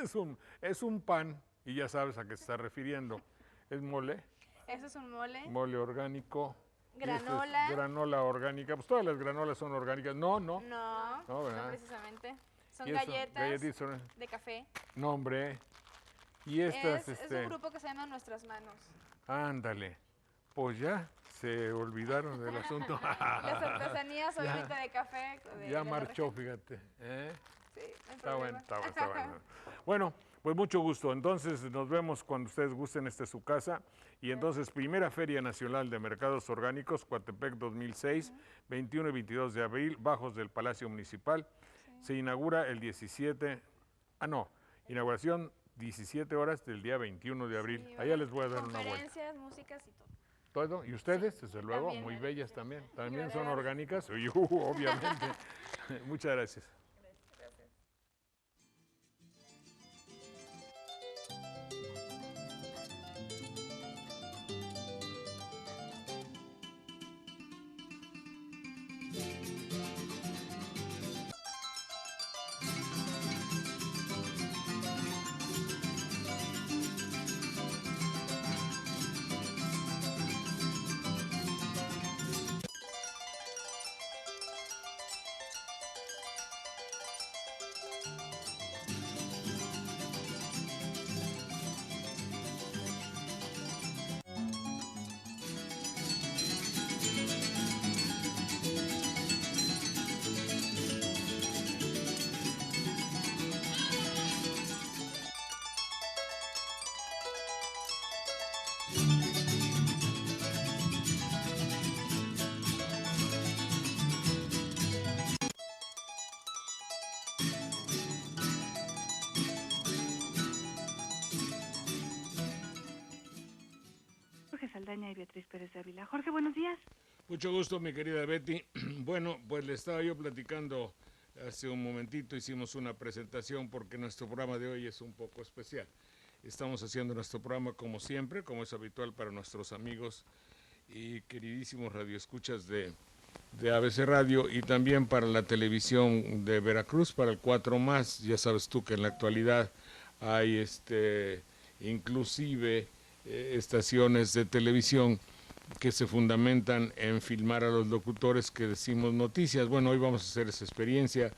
es un pan, y ya sabes a qué se está refiriendo. Es mole, Ese es un mole. mole orgánico. y esto es Granola. granola orgánica. Pues todas las granolas son orgánicas. No. No, No, ¿verdad? no precisamente. Son Y eso, galletas galletitas son- de café. No, hombre. Y estas, Es un grupo que se llama Nuestras Manos. ándale. Pues ya se olvidaron del asunto. Las artesanías, obviamente, de café. de Ya la marchó, región. fíjate. ¿eh? Sí, no hay Está bueno, problema. está bueno. Bueno, pues mucho gusto. Entonces nos vemos cuando ustedes gusten, esta es su casa. Y entonces, primera Feria Nacional de Mercados Orgánicos, Coatepec 2006, 21 y 22 de abril, bajos del Palacio Municipal. Se inaugura el 17, inauguración 17 horas del día 21 de abril. Sí, Allá les voy a dar una vuelta. Conferencias, músicas y todo. Todo. ¿Y ustedes? Desde luego, también. muy bellas también. ¿También de son verdad. orgánicas? Sí, obviamente. Muchas gracias. Jorge Saldaña y Beatriz Pérez de Ávila. Jorge, buenos días. Mucho gusto, mi querida Betty. Bueno, pues le estaba yo platicando hace un momentito, hicimos una presentación porque nuestro programa de hoy es un poco especial. Estamos haciendo nuestro programa como siempre, como es habitual para nuestros amigos y queridísimos radioescuchas de ABC Radio y también para la televisión de Veracruz, para el 4 Más. Ya sabes tú que en la actualidad hay inclusive estaciones de televisión que se fundamentan en filmar a los locutores que decimos noticias. Bueno, hoy vamos a hacer esa experiencia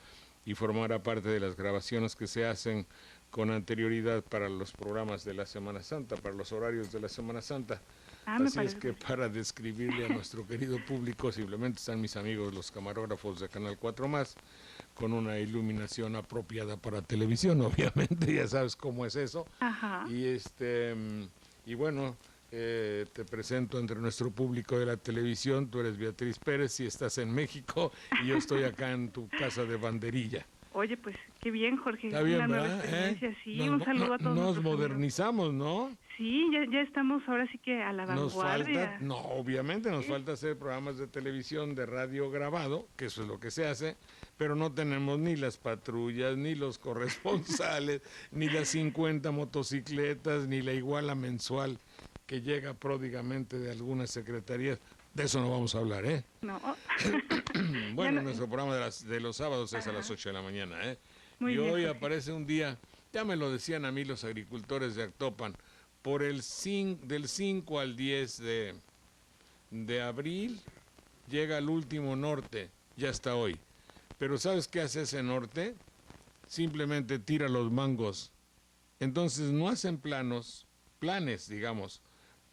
y formará parte de las grabaciones que se hacen con anterioridad para los programas de la Semana Santa, para los horarios de la Semana Santa. Me Así es parece que para describirle a nuestro querido público, simplemente están mis amigos los camarógrafos de Canal 4 Más, con una iluminación apropiada para televisión, obviamente, ya sabes cómo es eso. Ajá. Y bueno, te presento entre nuestro público de la televisión. Tú eres Beatriz Pérez y estás en México y yo estoy acá en tu casa de Banderilla. Oye, pues qué bien, Jorge. Está bien, una nueva ¿verdad? experiencia, sí. Nos- Un saludo a todos. Nos nuestros amigos. modernizamos, ¿no? Sí, ya estamos ahora sí que a la Nos vanguardia. falta, no, obviamente nos falta hacer programas de televisión, de radio grabado, que eso es lo que se hace, pero no tenemos ni las patrullas, ni los corresponsales, ni las 50 motocicletas, ni la iguala mensual que llega pródigamente de algunas secretarías. De eso no vamos a hablar, ¿eh? No. Bueno, no- nuestro programa de los sábados es a las 8 de la mañana, ¿eh? Muy y bien, hoy Jorge. aparece un día, ya me lo decían a mí los agricultores de Actopan, por del 5 al 10 de abril llega el último norte, ya está hoy. Pero ¿sabes qué hace ese norte? Simplemente tira los mangos. Entonces no hacen planes, digamos,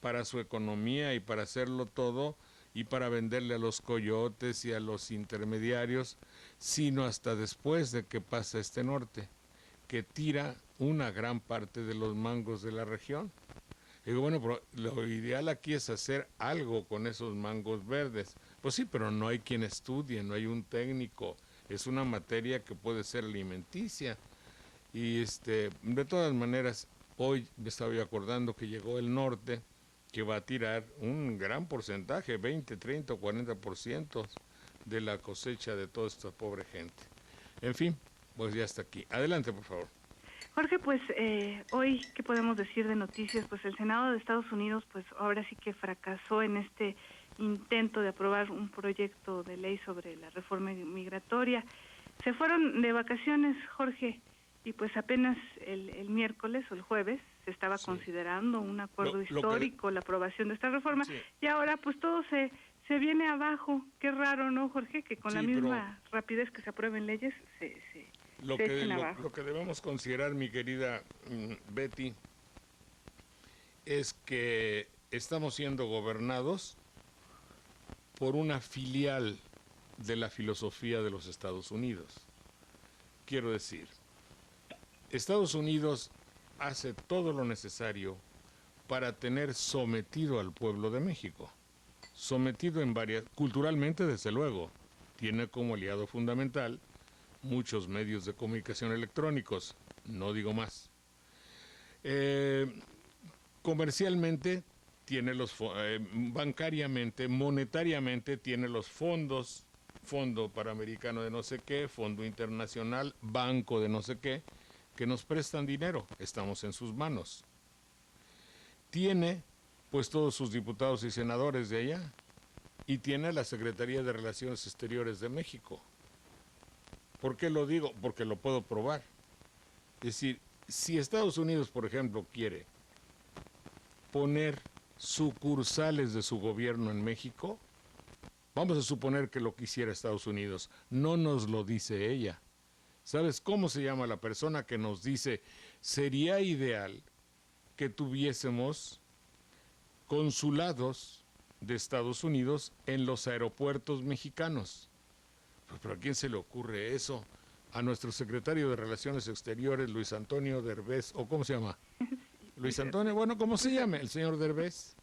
para su economía y para hacerlo todo y para venderle a los coyotes y a los intermediarios, sino hasta después de que pasa este norte, que tira una gran parte de los mangos de la región. Digo, bueno, pero lo ideal aquí es hacer algo con esos mangos verdes. Pues sí, pero no hay quien estudie, no hay un técnico. Es una materia que puede ser alimenticia. Y de todas maneras, hoy me estaba yo acordando que llegó el norte, que va a tirar un gran porcentaje, 20, 30 o 40% de la cosecha de toda esta pobre gente. En fin, pues ya está aquí. Adelante, por favor. Jorge, pues hoy, ¿qué podemos decir de noticias? Pues el Senado de Estados Unidos, pues ahora sí que fracasó en este intento de aprobar un proyecto de ley sobre la reforma migratoria. Se fueron de vacaciones, Jorge, y pues apenas el miércoles o el jueves se estaba considerando un acuerdo histórico, la aprobación de esta reforma, y ahora pues todo se viene abajo. Qué raro, ¿no, Jorge? Que con la misma rapidez que se aprueben leyes se echen abajo. Lo que debemos considerar, mi querida Betty, es que estamos siendo gobernados por una filial de la filosofía de los Estados Unidos. Quiero decir, Estados Unidos hace todo lo necesario para tener sometido al pueblo de México. Sometido en varias, culturalmente desde luego, tiene como aliado fundamental muchos medios de comunicación electrónicos, no digo más. Comercialmente tiene bancariamente, monetariamente tiene los fondos, Fondo Panamericano de no sé qué, Fondo Internacional, Banco de no sé qué, que nos prestan dinero, estamos en sus manos. Tiene pues todos sus diputados y senadores de allá, y tiene la Secretaría de Relaciones Exteriores de México. ¿Por qué lo digo? Porque lo puedo probar. Es decir, si Estados Unidos, por ejemplo, quiere poner sucursales de su gobierno en México, vamos a suponer que lo quisiera Estados Unidos, no nos lo dice ella. ¿Sabes cómo se llama la persona que nos dice, sería ideal que tuviésemos consulados de Estados Unidos en los aeropuertos mexicanos? ¿Pero a quién se le ocurre eso? A nuestro secretario de Relaciones Exteriores, Luis Antonio Derbez, ¿o cómo se llama? Luis Antonio, bueno, ¿cómo se llama? El señor Derbez.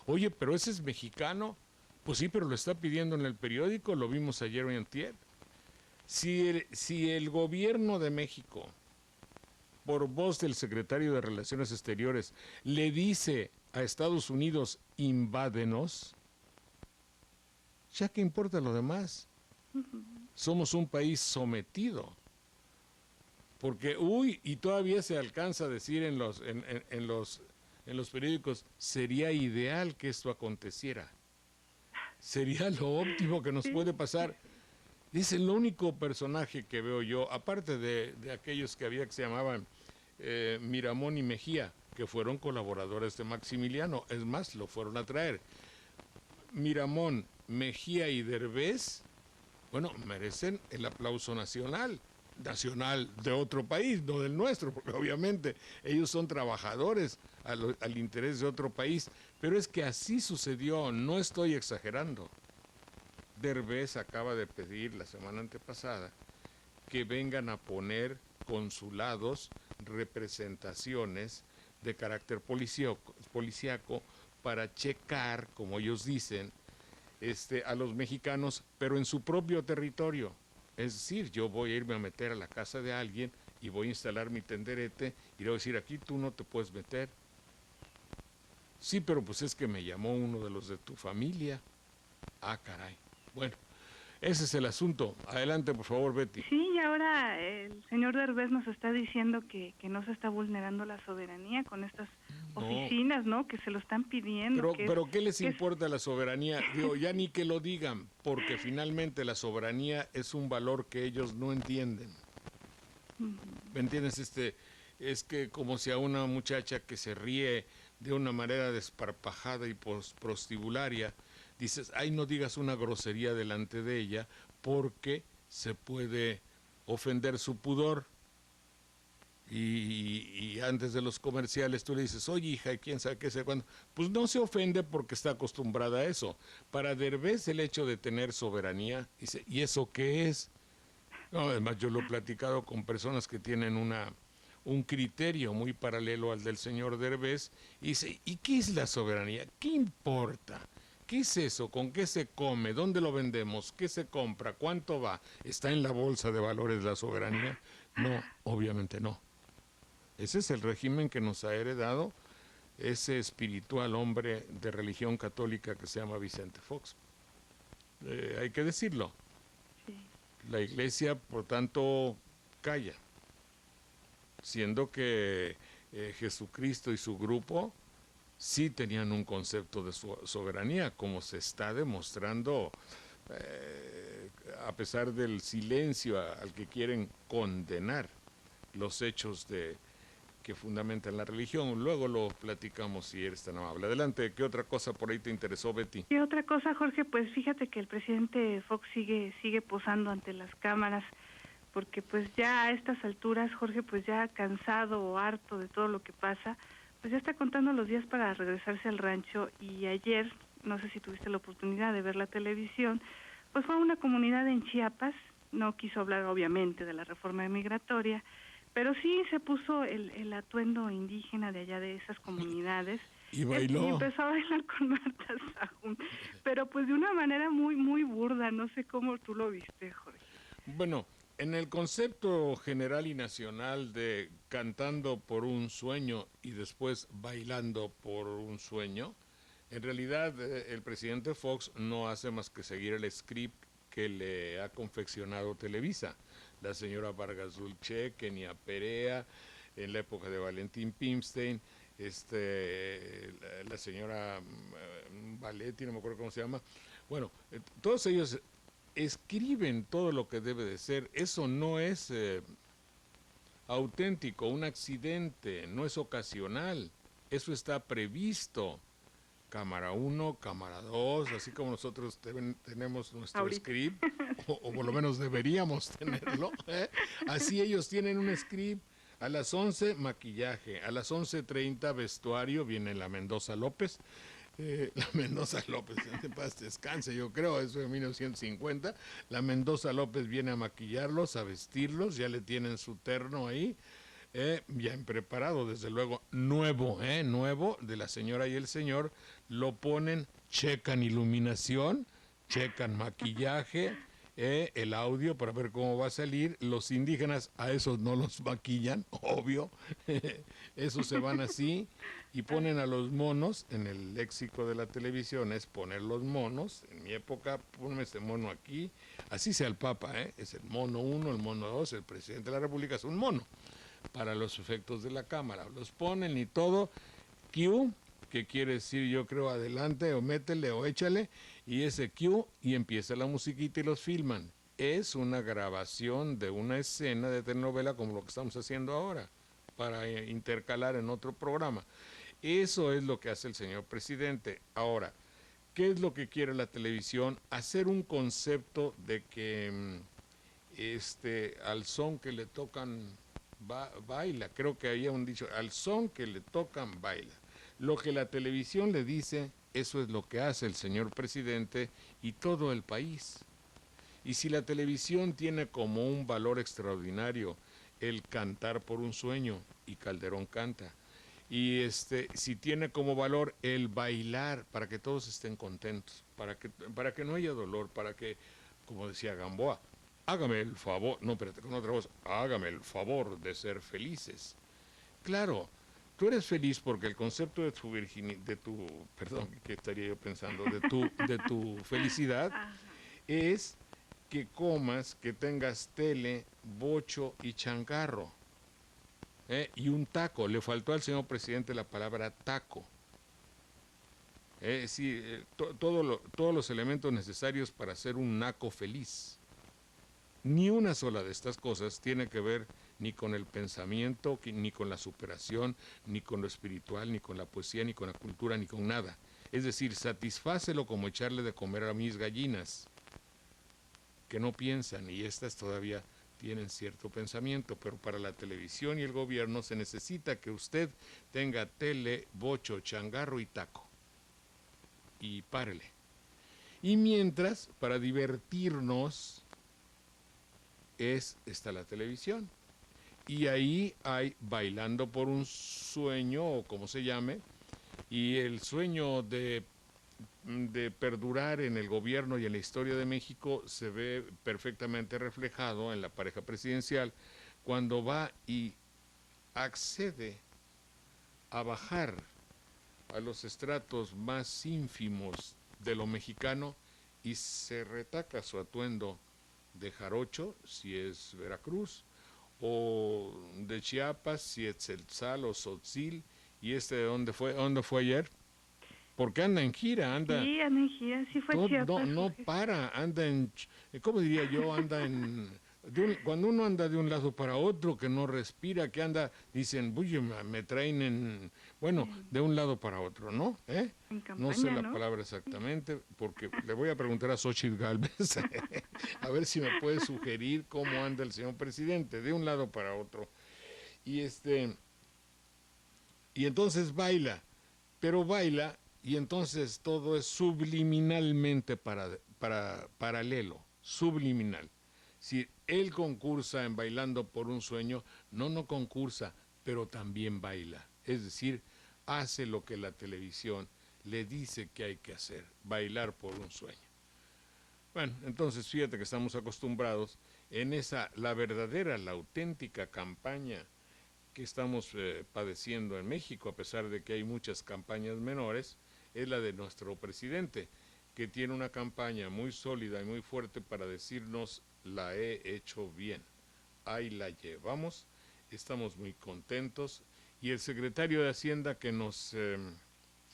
Oye, pero ese es mexicano. Pues sí, pero lo está pidiendo en el periódico, lo vimos ayer o antier. Si el gobierno de México, por voz del secretario de Relaciones Exteriores, le dice a Estados Unidos, invádenos, ya qué importa lo demás. Somos un país sometido. Porque, y todavía se alcanza a decir en los periódicos, sería ideal que esto aconteciera. Sería lo óptimo que nos puede pasar. Es el único personaje que veo yo, aparte de aquellos que había que se llamaban Miramón y Mejía, que fueron colaboradores de Maximiliano. Es más, lo fueron a traer. Miramón, Mejía y Derbez, bueno, merecen el aplauso nacional de otro país, no del nuestro, porque obviamente ellos son trabajadores al interés de otro país, pero es que así sucedió, no estoy exagerando. Derbez acaba de pedir la semana antepasada que vengan a poner consulados, representaciones de carácter policíaco para checar, como ellos dicen, a los mexicanos, pero en su propio territorio. Es decir, yo voy a irme a meter a la casa de alguien y voy a instalar mi tenderete y le voy a decir, aquí tú no te puedes meter. Sí, pero pues es que me llamó uno de los de tu familia. Ah, caray. Bueno, ese es el asunto. Adelante, por favor, Betty. Sí, y ahora el señor Derbez nos está diciendo que no se está vulnerando la soberanía con estas oficinas, ¿no? Que se lo están pidiendo. Pero ¿qué les importa la soberanía? Digo, ya ni que lo digan, porque finalmente la soberanía es un valor que ellos no entienden. ¿Me entiendes? Es que como si a una muchacha que se ríe de una manera desparpajada y prostibularia, dices, ay, no digas una grosería delante de ella porque se puede ofender su pudor. Y antes de los comerciales tú le dices, oye, hija, ¿y quién sabe qué sé cuándo? Pues no se ofende porque está acostumbrada a eso. Para Derbez el hecho de tener soberanía, dice, ¿y eso qué es? No, además yo lo he platicado con personas que tienen un criterio muy paralelo al del señor Derbez, y dice, ¿y qué es la soberanía? ¿Qué importa? ¿Qué es eso? ¿Con qué se come? ¿Dónde lo vendemos? ¿Qué se compra? ¿Cuánto va? ¿Está en la bolsa de valores la soberanía? No, obviamente no. Ese es el régimen que nos ha heredado ese espiritual hombre de religión católica que se llama Vicente Fox. Hay que decirlo. Sí. La Iglesia, por tanto, calla, siendo que Jesucristo y su grupo sí tenían un concepto de soberanía, como se está demostrando a pesar del silencio al que quieren condenar los hechos que fundamentan la religión. Luego lo platicamos si eres tan amable. Adelante, ¿qué otra cosa por ahí te interesó, Betty? ¿Qué otra cosa, Jorge? Pues fíjate que el presidente Fox sigue posando ante las cámaras, porque pues ya a estas alturas, Jorge, pues ya cansado o harto de todo lo que pasa, pues ya está contando los días para regresarse al rancho. Y ayer, no sé si tuviste la oportunidad de ver la televisión, pues fue a una comunidad en Chiapas, no quiso hablar obviamente de la reforma migratoria, pero sí se puso el atuendo indígena de allá de esas comunidades. Y bailó. Y empezó a bailar con Marta Sahún, pero pues de una manera muy, muy burda, no sé cómo tú lo viste, Jorge. Bueno, en el concepto general y nacional de cantando por un sueño y después bailando por un sueño, en realidad el presidente Fox no hace más que seguir el script que le ha confeccionado Televisa. La señora Vargas Dulce, Kenia Perea, en la época de Valentín Pimstein, la señora Valetti, no me acuerdo cómo se llama. Bueno, todos ellos escriben todo lo que debe de ser. Eso no es auténtico, un accidente, no es ocasional. Eso está previsto. Cámara 1, cámara 2, así como nosotros tenemos nuestro script, o por lo menos deberíamos tenerlo, ¿eh? Así ellos tienen un script. A las 11, maquillaje. A las 11:30, vestuario, viene la Mendoza López. La Mendoza López, en paz descanse, yo creo, eso de 1950. La Mendoza López viene a maquillarlos, a vestirlos, ya le tienen su terno ahí. Bien preparado, desde luego, nuevo, de la señora y el señor, lo ponen, checan iluminación, checan maquillaje, el audio para ver cómo va a salir. Los indígenas a esos no los maquillan, obvio, esos se van así y ponen a los monos. En el léxico de la televisión es poner los monos. En mi época, ponme este mono aquí, así sea el Papa, es el mono 1, el mono 2, el presidente de la República es un mono. Para los efectos de la cámara, los ponen y todo, Q, que quiere decir yo creo adelante o métele o échale, y ese Q y empieza la musiquita y los filman. Es una grabación de una escena de telenovela como lo que estamos haciendo ahora, para intercalar en otro programa. Eso es lo que hace el señor presidente. Ahora, ¿qué es lo que quiere la televisión? Hacer un concepto de que al son que le tocan baila, creo que había un dicho, al son que le tocan baila. Lo que la televisión le dice, eso es lo que hace el señor presidente y todo el país. Y si la televisión tiene como un valor extraordinario el cantar por un sueño, y Calderón canta, y si tiene como valor el bailar para que todos estén contentos, para que no haya dolor, para que, como decía Gamboa, hágame el favor, no, espérate, con otra voz, hágame el favor de ser felices. Claro, tú eres feliz porque el concepto de tu perdón, ¿qué estaría yo pensando? De tu felicidad es que comas, que tengas tele, bocho y changarro. Y un taco. Le faltó al señor presidente la palabra taco. Sí, todos los elementos necesarios para ser un naco feliz. Ni una sola de estas cosas tiene que ver ni con el pensamiento, ni con la superación, ni con lo espiritual, ni con la poesía, ni con la cultura, ni con nada. Es decir, satisfácelo como echarle de comer a mis gallinas, que no piensan, y estas todavía tienen cierto pensamiento, pero para la televisión y el gobierno se necesita que usted tenga tele, bocho, changarro y taco. Y párele. Y mientras, para divertirnos, está la televisión. Y ahí hay Bailando por un Sueño, o como se llame, y el sueño de perdurar en el gobierno y en la historia de México se ve perfectamente reflejado en la pareja presidencial cuando va y accede a bajar a los estratos más ínfimos de lo mexicano y se retaca su atuendo de jarocho, si es Veracruz, o de Chiapas, si es Tzeltal o Tzotzil, y ¿de dónde fue ayer? Porque anda en gira, anda... Sí, anda en gira, sí fue Chiapas. No para, anda en... ¿Cómo diría yo? Anda en... cuando uno anda de un lado para otro, que no respira, que anda, dicen, uy, me traen en... Bueno, de un lado para otro, ¿no? En campaña, no sé la palabra exactamente, porque le voy a preguntar a Xóchitl Gálvez, a ver si me puede sugerir cómo anda el señor presidente, de un lado para otro. Y entonces baila, pero baila, y entonces todo es subliminalmente paralelo, subliminal. Si él concursa en Bailando por un Sueño, no concursa, pero también baila. Es decir, hace lo que la televisión le dice que hay que hacer, bailar por un sueño. Bueno, entonces fíjate que estamos acostumbrados en la verdadera, la auténtica campaña que estamos padeciendo en México, a pesar de que hay muchas campañas menores, es la de nuestro presidente, que tiene una campaña muy sólida y muy fuerte para decirnos, la he hecho bien, ahí la llevamos, estamos muy contentos, y el secretario de Hacienda que nos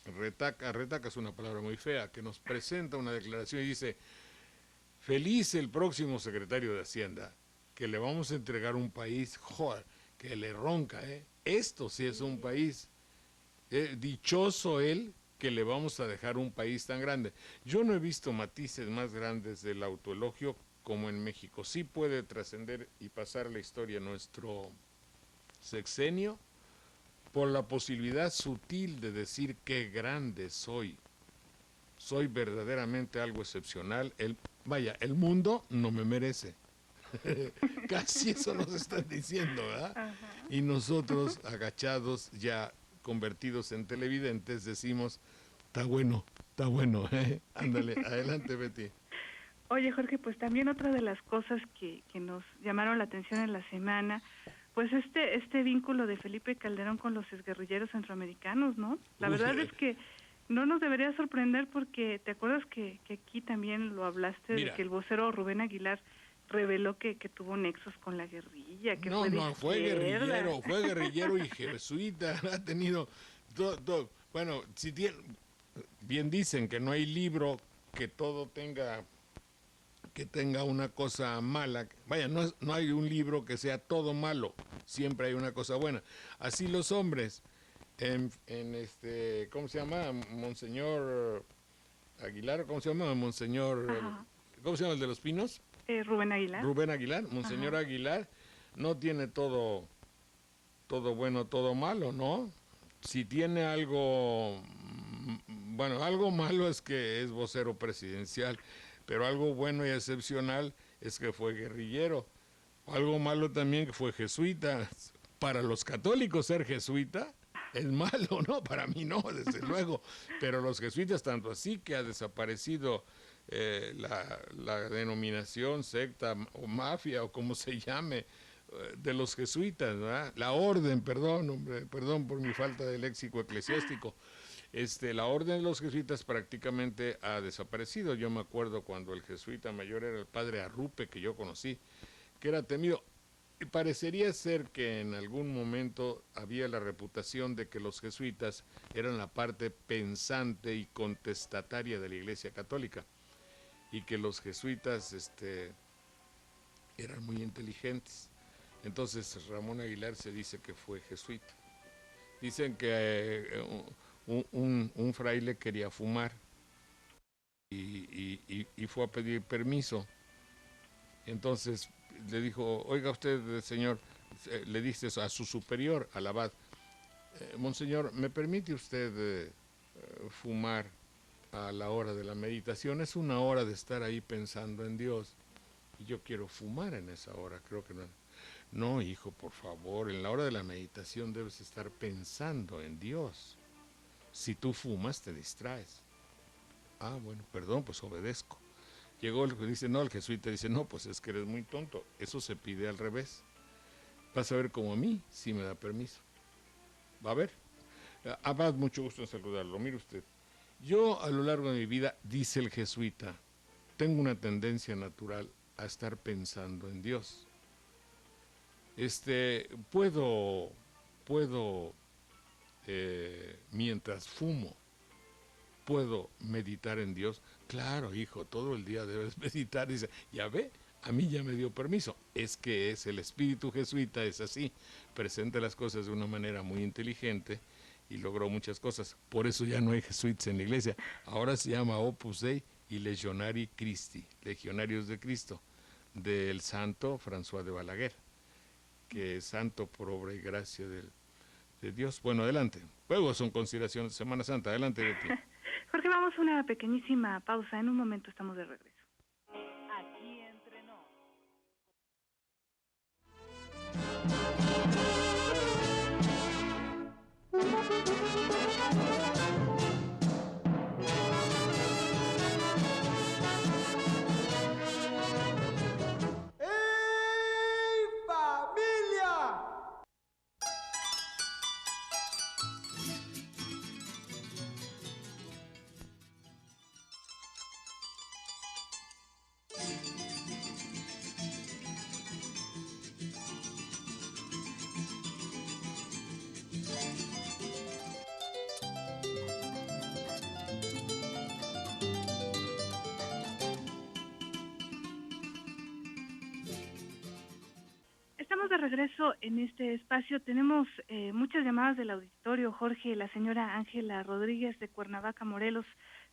retaca es una palabra muy fea, que nos presenta una declaración y dice, feliz el próximo secretario de Hacienda, que le vamos a entregar un país, joder, que le ronca, esto sí es un país, dichoso él, que le vamos a dejar un país tan grande. Yo no he visto matices más grandes del autoelogio como en México. Sí puede trascender y pasar a la historia nuestro sexenio por la posibilidad sutil de decir qué grande soy. Soy verdaderamente algo excepcional. El mundo no me merece. Casi eso nos están diciendo, ¿verdad? Ajá. Y nosotros, agachados, ya convertidos en televidentes, decimos, está bueno, ándale, adelante, Betty. Oye, Jorge, pues también otra de las cosas que nos llamaron la atención en la semana, pues este vínculo de Felipe Calderón con los exguerrilleros centroamericanos, ¿no? La verdad es que no nos debería sorprender porque, ¿te acuerdas que aquí también lo hablaste? Mira, de que el vocero Rubén Aguilar reveló que tuvo nexos con la guerrilla, que fue guerrillero y jesuita, ha tenido todo. Bueno, bien dicen que no hay libro que tenga una cosa mala. Vaya, no hay un libro que sea todo malo, siempre hay una cosa buena. Así los hombres, ¿cómo se llama? Monseñor Aguilar, ¿cómo se llama? Monseñor, ¿cómo se llama el de los Pinos? Rubén Aguilar. Monseñor Aguilar, no tiene todo bueno, todo malo, ¿no? Si tiene algo, bueno, algo malo es que es vocero presidencial, pero algo bueno y excepcional es que fue guerrillero. Algo malo también que fue jesuita. Para los católicos ser jesuita es malo, ¿no? Para mí no, desde luego. Pero los jesuitas, tanto así que ha desaparecido la denominación, secta o mafia o como se llame, de los jesuitas, ¿verdad? La orden, perdón, hombre, perdón por mi falta de léxico eclesiástico. La orden de los jesuitas prácticamente ha desaparecido. Yo me acuerdo cuando el jesuita mayor era el padre Arrupe, que yo conocí, que era temido. Y parecería ser que en algún momento había la reputación de que los jesuitas eran la parte pensante y contestataria de la Iglesia Católica, y que los jesuitas eran muy inteligentes. Entonces Ramón Aguilar se dice que fue jesuita. Dicen que un fraile quería fumar y fue a pedir permiso. Entonces le dijo, oiga usted, señor, le dice a su superior, al abad, monseñor, ¿me permite usted fumar a la hora de la meditación? Es una hora de estar ahí pensando en Dios y yo quiero fumar en esa hora, creo que no. No, hijo, por favor, en la hora de la meditación debes estar pensando en Dios. Si tú fumas, te distraes. Ah, bueno, perdón, pues obedezco. Llegó el que dice, no, el jesuita dice, no, pues es que eres muy tonto. Eso se pide al revés. Vas a ver como a mí, si me da permiso. Va a ver. Abad, mucho gusto en saludarlo. Mire usted, yo a lo largo de mi vida, dice el jesuita, tengo una tendencia natural a estar pensando en Dios. Puedo mientras fumo, puedo meditar en Dios. Claro, hijo, todo el día debes meditar. Dice, ya ve, a mí ya me dio permiso. Es que es el espíritu jesuita, es así, presenta las cosas de una manera muy inteligente y logró muchas cosas. Por eso ya no hay jesuitas en la iglesia. Ahora se llama Opus Dei y Legionari Christi, Legionarios de Cristo, del santo François de Balaguer, que es santo por obra y gracia de Dios. Bueno, adelante. Luego son consideraciones de Semana Santa. Adelante, Betty. Jorge, vamos a una pequeñísima pausa. En un momento estamos de regreso. Aquí entre nos. Estamos de regreso en este espacio. Tenemos muchas llamadas del auditorio. Jorge, la señora Ángela Rodríguez de Cuernavaca, Morelos.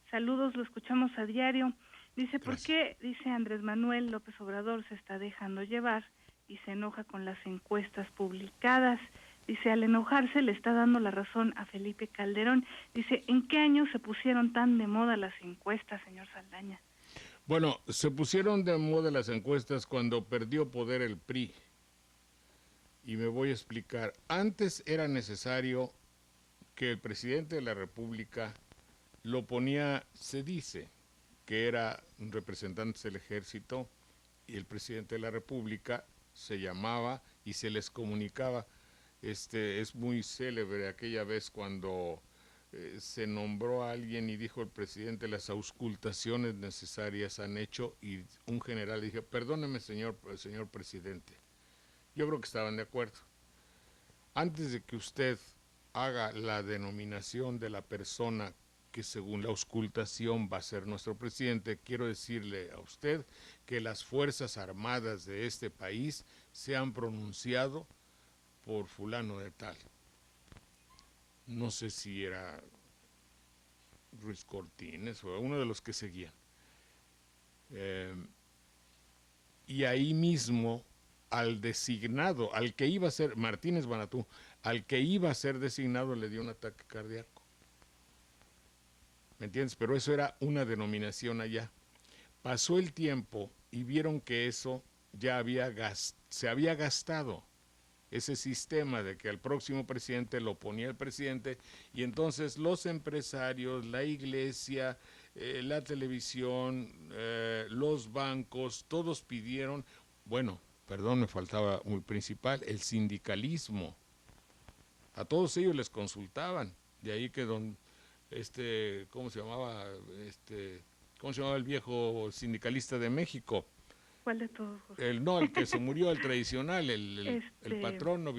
Saludos, lo escuchamos a diario. Dice, ¿por qué, dice Andrés Manuel López Obrador, se está dejando llevar y se enoja con las encuestas publicadas? Dice, al enojarse le está dando la razón a Felipe Calderón. Dice, ¿en qué año se pusieron tan de moda las encuestas, señor Saldaña? Bueno, se pusieron de moda las encuestas cuando perdió poder el PRI. Y me voy a explicar. Antes era necesario que el presidente de la República lo ponía, se dice, que era un representante del ejército, y el presidente de la República se llamaba y se les comunicaba. Es muy célebre aquella vez cuando se nombró a alguien y dijo el presidente, las auscultaciones necesarias han hecho, y un general dije, perdóneme señor presidente. Yo creo que estaban de acuerdo. Antes de que usted haga la denominación de la persona que según la auscultación va a ser nuestro presidente, quiero decirle a usted que las Fuerzas Armadas de este país se han pronunciado por fulano de tal. No sé si era Ruiz Cortines o uno de los que seguían. Y ahí mismo al designado, al que iba a ser, Martínez Banatú, al que iba a ser designado le dio un ataque cardíaco. ¿Me entiendes? Pero eso era una denominación allá. Pasó el tiempo y vieron que eso ya se había gastado, ese sistema de que al próximo presidente lo ponía el presidente, y entonces los empresarios, la iglesia, la televisión, los bancos, todos pidieron, bueno, perdón, me faltaba un principal, el sindicalismo. A todos ellos les consultaban, de ahí que ¿cómo se llamaba? ¿Cómo se llamaba el viejo sindicalista de México? ¿Cuál de todos, José? El que se murió, el tradicional, el patrono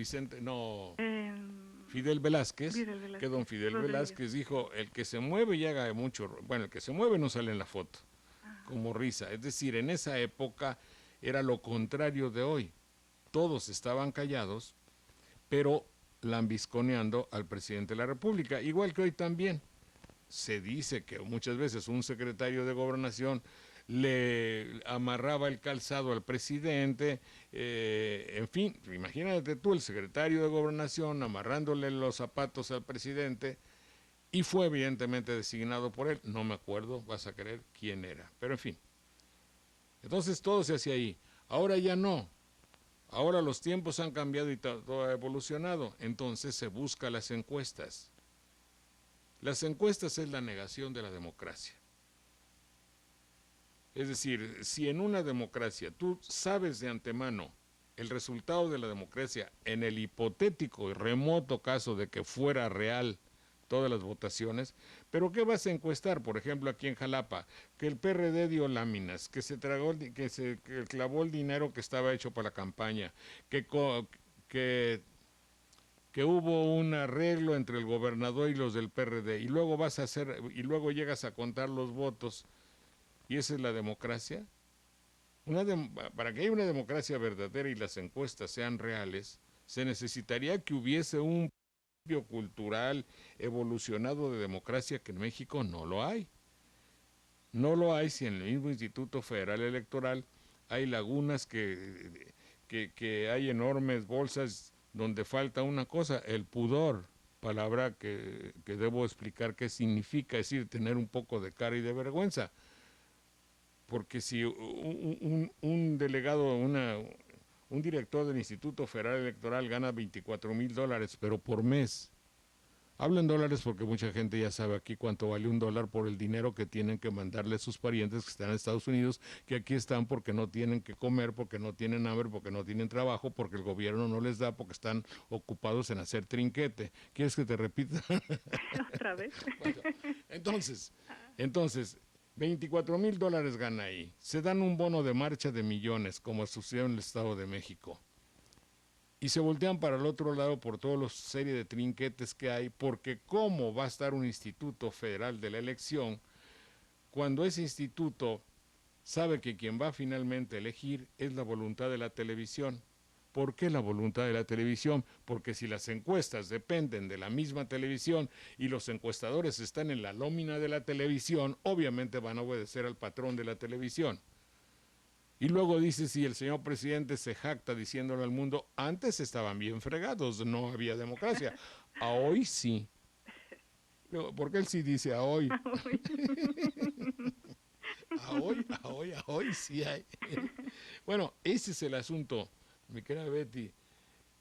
Fidel Velázquez, que don Fidel Velázquez dijo, el que se mueve y haga mucho, bueno, el que se mueve no sale en la foto, como risa. Es decir, en esa época era lo contrario de hoy. Todos estaban callados, pero lambisconeando al presidente de la República, igual que hoy también. Se dice que muchas veces un secretario de Gobernación le amarraba el calzado al presidente, en fin, imagínate tú, el secretario de Gobernación amarrándole los zapatos al presidente, y fue evidentemente designado por él, no me acuerdo, vas a creer quién era, pero en fin. Entonces todo se hacía ahí, ahora ya no, ahora los tiempos han cambiado y todo ha evolucionado, entonces se busca las encuestas. Las encuestas es la negación de la democracia. Es decir, si en una democracia tú sabes de antemano el resultado de la democracia en el hipotético y remoto caso de que fuera real todas las votaciones, pero ¿qué vas a encuestar? Por ejemplo, aquí en Jalapa, que el PRD dio láminas, que se clavó el dinero que estaba hecho para la campaña, que hubo un arreglo entre el gobernador y los del PRD, y luego llegas a contar los votos, y esa es la democracia. Para que haya una democracia verdadera y las encuestas sean reales, se necesitaría que hubiese un principio cultural evolucionado de democracia, que en México no lo hay. No lo hay si en el mismo Instituto Federal Electoral hay lagunas, que hay enormes bolsas donde falta una cosa, el pudor, palabra que debo explicar qué significa, es decir, tener un poco de cara y de vergüenza. Porque si un delegado, un director del Instituto Federal Electoral gana $24,000, pero por mes, hablo en dólares porque mucha gente ya sabe aquí cuánto vale $1 por el dinero que tienen que mandarle a sus parientes que están en Estados Unidos, que aquí están porque no tienen que comer, porque no tienen hambre, porque no tienen trabajo, porque el gobierno no les da, porque están ocupados en hacer trinquete. ¿Quieres que te repita? Otra vez. Bueno, entonces, $24,000 gana ahí. Se dan un bono de marcha de millones, como sucedió en el Estado de México. Y se voltean para el otro lado por toda la serie de trinquetes que hay, porque ¿cómo va a estar un instituto federal de la elección cuando ese instituto sabe que quien va finalmente a elegir es la voluntad de la televisión? ¿Por qué la voluntad de la televisión? Porque si las encuestas dependen de la misma televisión y los encuestadores están en la nómina de la televisión, obviamente van a obedecer al patrón de la televisión. Y luego dice, si el señor presidente se jacta diciéndole al mundo, antes estaban bien fregados, no había democracia. A hoy sí. ¿Por qué él sí dice a hoy? A hoy sí hay. Bueno, ese es el asunto, mi querida Betty.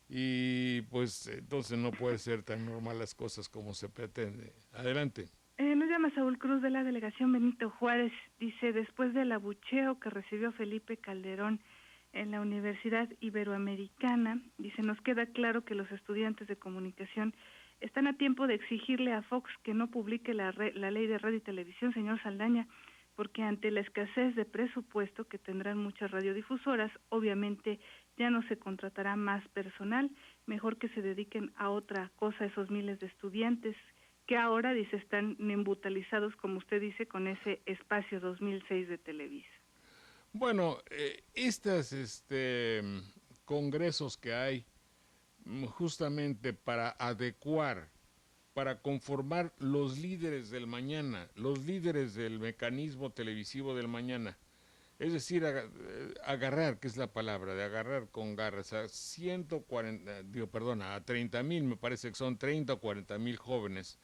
Y pues entonces no puede ser tan normal las cosas como se pretende. Adelante. Nos llama Saúl Cruz de la delegación Benito Juárez. Dice, después del abucheo que recibió Felipe Calderón en la Universidad Iberoamericana, dice, nos queda claro que los estudiantes de comunicación están a tiempo de exigirle a Fox que no publique la ley de radio y televisión, señor Saldaña, porque ante la escasez de presupuesto que tendrán muchas radiodifusoras, obviamente ya no se contratará más personal, mejor que se dediquen a otra cosa esos miles de estudiantes que ahora, dice, están embutalizados, como usted dice, con ese espacio 2006 de Televisa. Bueno, estos congresos que hay justamente para adecuar, para conformar los líderes del mañana, los líderes del mecanismo televisivo del mañana, es decir, agarrar, que es la palabra, de agarrar con garras a 30,000, me parece que son 30 o 40,000 jóvenes.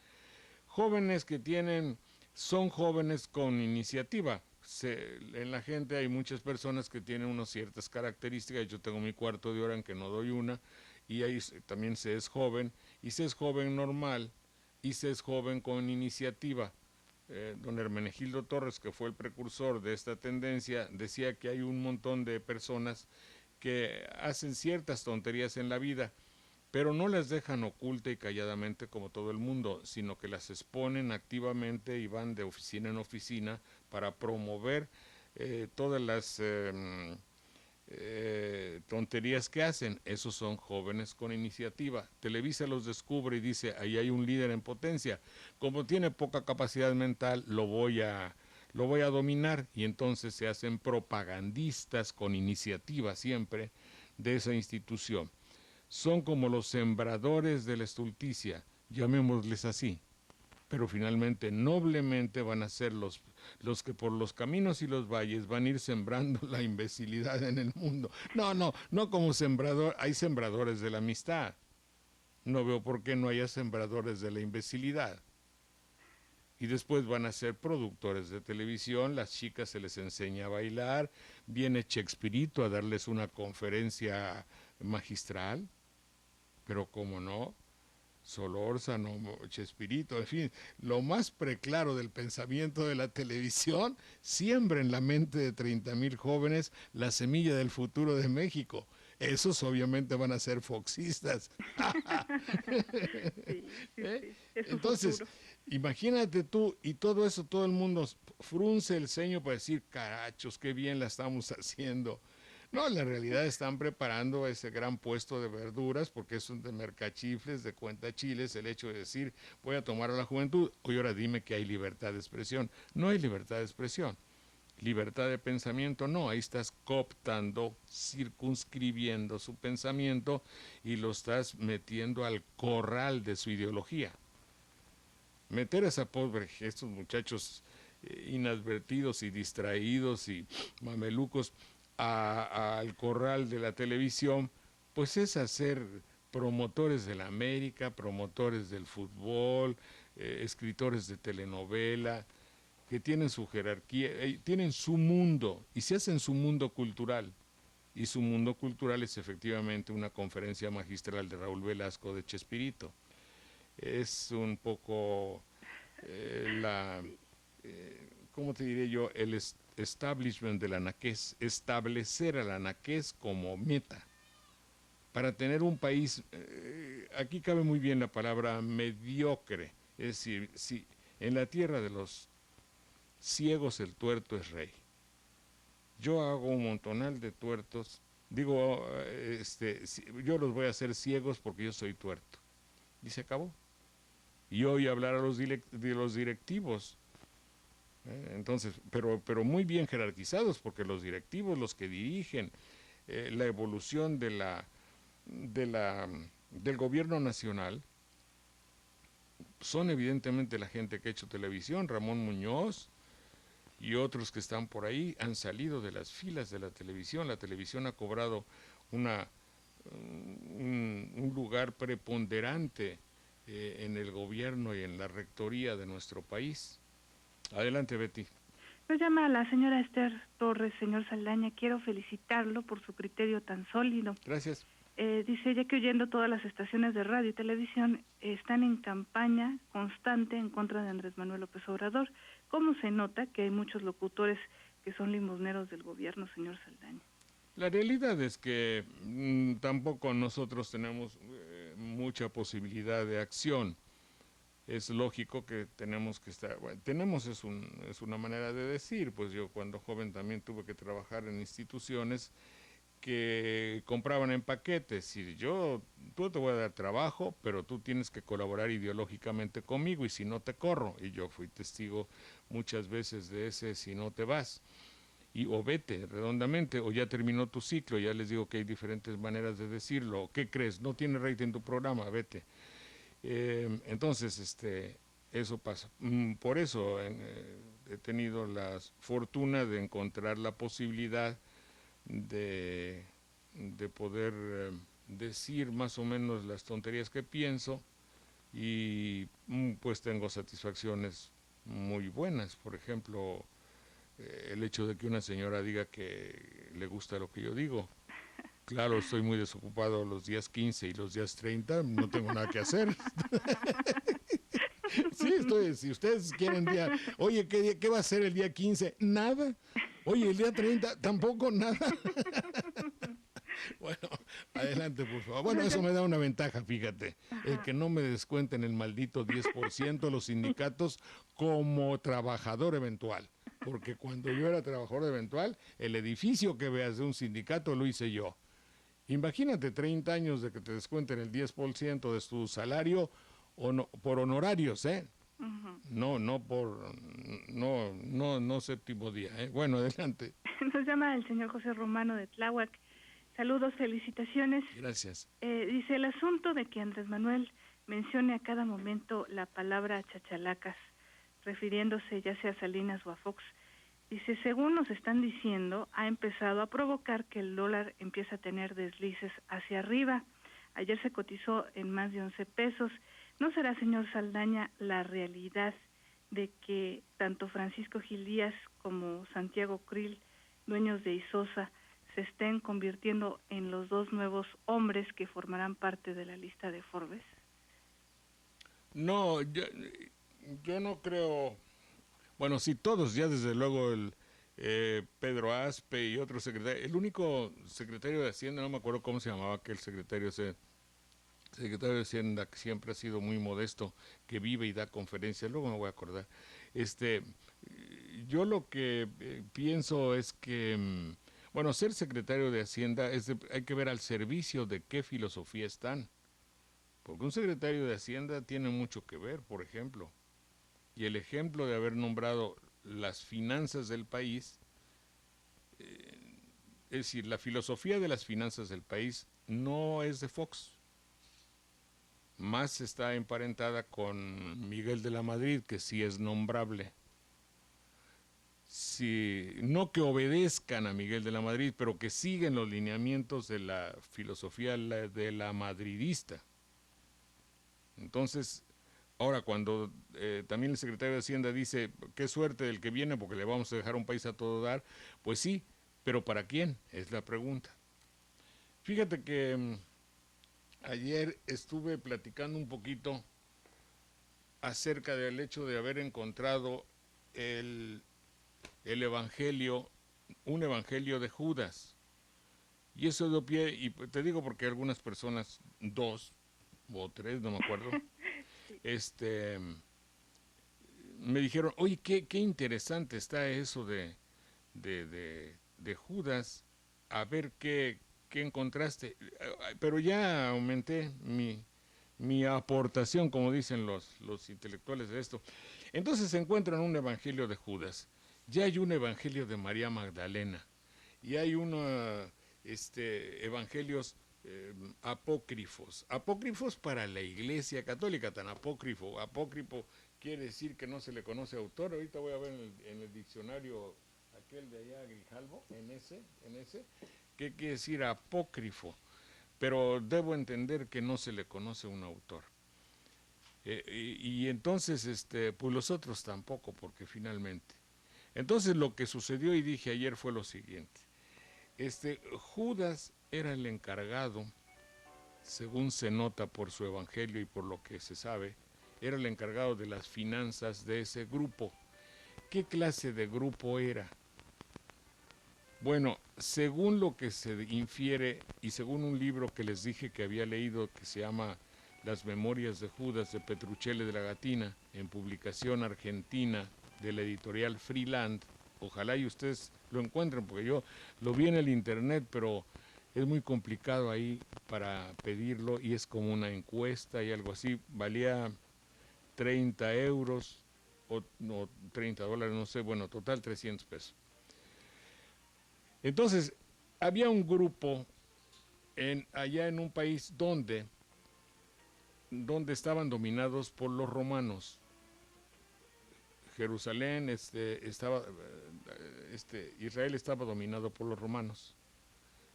Jóvenes que son jóvenes con iniciativa. En la gente hay muchas personas que tienen unas ciertas características. Yo tengo mi cuarto de hora en que no doy una, y ahí también se es joven, y se es joven normal, y se es joven con iniciativa. don Hermenegildo Torres, que fue el precursor de esta tendencia, decía que hay un montón de personas que hacen ciertas tonterías en la vida, pero no las dejan oculta y calladamente como todo el mundo, sino que las exponen activamente y van de oficina en oficina para promover todas las tonterías que hacen. Esos son jóvenes con iniciativa. Televisa los descubre y dice, ahí hay un líder en potencia. Como tiene poca capacidad mental, lo voy a dominar, y entonces se hacen propagandistas con iniciativa siempre de esa institución. Son como los sembradores de la estulticia, llamémosles así, pero finalmente noblemente van a ser los que por los caminos y los valles van a ir sembrando la imbecilidad en el mundo. No como sembrador, hay sembradores de la amistad. No veo por qué no haya sembradores de la imbecilidad. Y después van a ser productores de televisión, las chicas se les enseña a bailar, viene Chespirito a darles una conferencia magistral, pero cómo no, Solórzano, Chespirito, en fin, lo más preclaro del pensamiento de la televisión, siembra en la mente de 30,000 jóvenes la semilla del futuro de México. Esos obviamente van a ser foxistas. Entonces, imagínate tú, y todo eso, todo el mundo frunce el ceño para decir, carachos, qué bien la estamos haciendo. No, en la realidad están preparando ese gran puesto de verduras, porque es un de mercachifles, de cuentachiles, el hecho de decir, voy a tomar a la juventud, oye, ahora dime que hay libertad de expresión. No hay libertad de expresión. Libertad de pensamiento, no, ahí estás cooptando, circunscribiendo su pensamiento y lo estás metiendo al corral de su ideología. Meter a esa pobre, estos muchachos inadvertidos y distraídos y mamelucos al corral de la televisión, pues es hacer promotores de la América, promotores del fútbol, escritores de telenovela, que tienen su jerarquía, tienen su mundo y se hacen su mundo cultural. Y su mundo cultural es efectivamente una conferencia magistral de Raúl Velasco de Chespirito. Es un poco ¿cómo te diré yo? El establishment del anaqués, establecer al anaqués como meta. Para tener un país, aquí cabe muy bien la palabra mediocre, es decir, si en la tierra de los ciegos el tuerto es rey. Yo hago un montonal de tuertos, digo, yo los voy a hacer ciegos porque yo soy tuerto. Y se acabó. Y hoy hablar a de los directivos, entonces, pero muy bien jerarquizados, porque los directivos, los que dirigen la evolución del gobierno nacional, son evidentemente la gente que ha hecho televisión. Ramón Muñoz y otros que están por ahí han salido de las filas de la televisión. La televisión ha cobrado un lugar preponderante en el gobierno y en la rectoría de nuestro país. Adelante, Betty. Nos llama la señora Esther Torres, señor Saldaña. Quiero felicitarlo por su criterio tan sólido. Gracias. Dice ella que oyendo todas las estaciones de radio y televisión están en campaña constante en contra de Andrés Manuel López Obrador. ¿Cómo se nota que hay muchos locutores que son limosneros del gobierno, señor Saldaña? La realidad es que tampoco nosotros tenemos mucha posibilidad de acción. Es lógico que tenemos que estar, bueno, tenemos es una manera de decir, pues yo cuando joven también tuve que trabajar en instituciones que compraban en paquetes, y tú te voy a dar trabajo, pero tú tienes que colaborar ideológicamente conmigo, y si no te corro, y yo fui testigo muchas veces de ese si no te vas, o vete redondamente, o ya terminó tu ciclo. Ya les digo que hay diferentes maneras de decirlo. ¿Qué crees? No tiene rating en tu programa, vete. Entonces, eso pasa. Por eso he tenido la fortuna de encontrar la posibilidad de poder decir más o menos las tonterías que pienso, y pues tengo satisfacciones muy buenas. Por ejemplo, el hecho de que una señora diga que le gusta lo que yo digo. Claro, estoy muy desocupado los días 15 y los días 30, no tengo nada que hacer. Sí, si ustedes quieren oye, ¿qué va a ser el día 15? Nada. Oye, el día 30, tampoco nada. Bueno, adelante, por favor. Bueno, eso me da una ventaja, fíjate. El que no me descuenten el maldito 10% los sindicatos como trabajador eventual. Porque cuando yo era trabajador eventual, el edificio que veas de un sindicato lo hice yo. Imagínate 30 años de que te descuenten el 10% de tu salario por honorarios, ¿eh? No séptimo día, ¿eh? Bueno, adelante. Nos llama el señor José Romano de Tláhuac. Saludos, felicitaciones. Gracias. Dice, el asunto de que Andrés Manuel mencione a cada momento la palabra chachalacas, refiriéndose ya sea a Salinas o a Fox, dice, según nos están diciendo, ha empezado a provocar que el dólar empiece a tener deslices hacia arriba. Ayer se cotizó en más de 11 pesos. ¿No será, señor Saldaña, la realidad de que tanto Francisco Gil Díaz como Santiago Krill, dueños de Isosa, se estén convirtiendo en los dos nuevos hombres que formarán parte de la lista de Forbes? No, yo no creo. Bueno, sí, todos, ya desde luego el Pedro Aspe y otro secretario. El único secretario de Hacienda, no me acuerdo cómo se llamaba aquel secretario de Hacienda, que siempre ha sido muy modesto, que vive y da conferencias, luego me voy a acordar. Yo lo que pienso es que, bueno, ser secretario de Hacienda hay que ver al servicio de qué filosofía están. Porque un secretario de Hacienda tiene mucho que ver, por ejemplo. Y el ejemplo de haber nombrado las finanzas del país, es decir, la filosofía de las finanzas del país no es de Fox. Más está emparentada con Miguel de la Madrid, que sí es nombrable. No que obedezcan a Miguel de la Madrid, pero que siguen los lineamientos de la filosofía de la madridista. Entonces, ahora cuando también el secretario de Hacienda dice, qué suerte del que viene porque le vamos a dejar un país a todo dar, pues sí, pero ¿para quién? Es la pregunta. Fíjate que ayer estuve platicando un poquito acerca del hecho de haber encontrado el evangelio, un evangelio de Judas. Y eso dio pie, y te digo porque algunas personas, 2 o 3, no me acuerdo, me dijeron, oye, qué interesante está eso de Judas, a ver qué encontraste. Pero ya aumenté mi aportación, como dicen los intelectuales de esto. Entonces se encuentran un evangelio de Judas, ya hay un evangelio de María Magdalena, y hay evangelios apócrifos para la Iglesia Católica, tan apócrifo quiere decir que no se le conoce autor. Ahorita voy a ver en el diccionario aquel de allá, Grijalvo, en ese, qué quiere decir apócrifo, pero debo entender que no se le conoce un autor. Y entonces, pues los otros tampoco, porque finalmente. Entonces lo que sucedió y dije ayer fue lo siguiente. Judas era el encargado, según se nota por su evangelio y por lo que se sabe, era el encargado de las finanzas de ese grupo. ¿Qué clase de grupo era? Bueno, según lo que se infiere y según un libro que les dije que había leído que se llama Las Memorias de Judas de Petruccelli de la Gatina, en publicación argentina de la editorial Freeland, ojalá y ustedes lo encuentren, porque yo lo vi en el internet, pero es muy complicado ahí para pedirlo y es como una encuesta y algo así, valía 30 euros o no, 30 dólares, no sé, bueno, total 300 pesos. Entonces, había un grupo allá en un país donde estaban dominados por los romanos. Jerusalén, Israel estaba dominado por los romanos.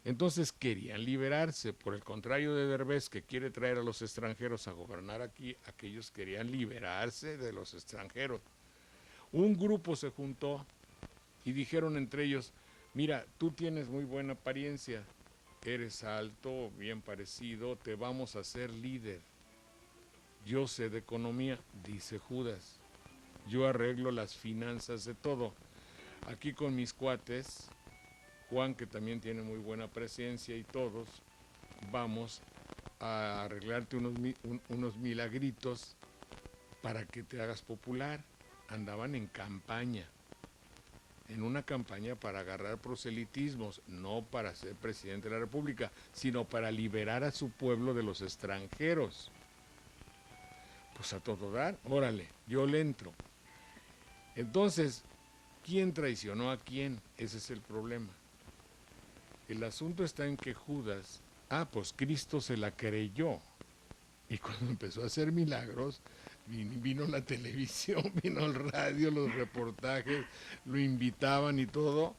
Entonces querían liberarse, por el contrario de Derbez, que quiere traer a los extranjeros a gobernar aquí, aquellos querían liberarse de los extranjeros. Un grupo se juntó y dijeron entre ellos, mira, tú tienes muy buena apariencia, eres alto, bien parecido, te vamos a hacer líder. yo sé de economía, dice Judas. Yo arreglo las finanzas de todo. Aquí con mis cuates, Juan, que también tiene muy buena presencia, y todos, vamos a arreglarte unos milagritos para que te hagas popular. Andaban en campaña, en una campaña para agarrar proselitismos, no para ser presidente de la República, sino para liberar a su pueblo de los extranjeros. Pues a todo dar, órale, yo le entro. Entonces, ¿quién traicionó a quién? Ese es el problema. El asunto está en que Judas, pues Cristo se la creyó. Y cuando empezó a hacer milagros, vino la televisión, vino el radio, los reportajes, lo invitaban y todo.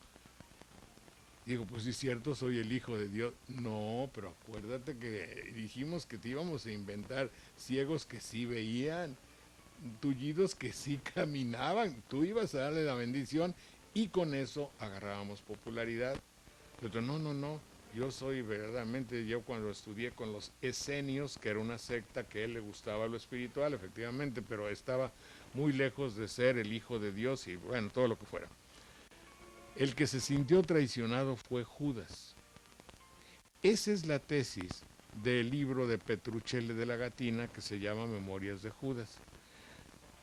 Digo, pues sí es cierto, soy el Hijo de Dios. No, pero acuérdate que dijimos que te íbamos a inventar ciegos que sí veían, tullidos que sí caminaban. Tú ibas a darle la bendición y con eso agarrábamos popularidad. Pero no. Yo soy verdaderamente, yo cuando estudié con los esenios, que era una secta que a él le gustaba lo espiritual, efectivamente, pero estaba muy lejos de ser el Hijo de Dios y bueno, todo lo que fuera. El que se sintió traicionado fue Judas. Esa es la tesis del libro de Petruccelli de la Gatina que se llama Memorias de Judas.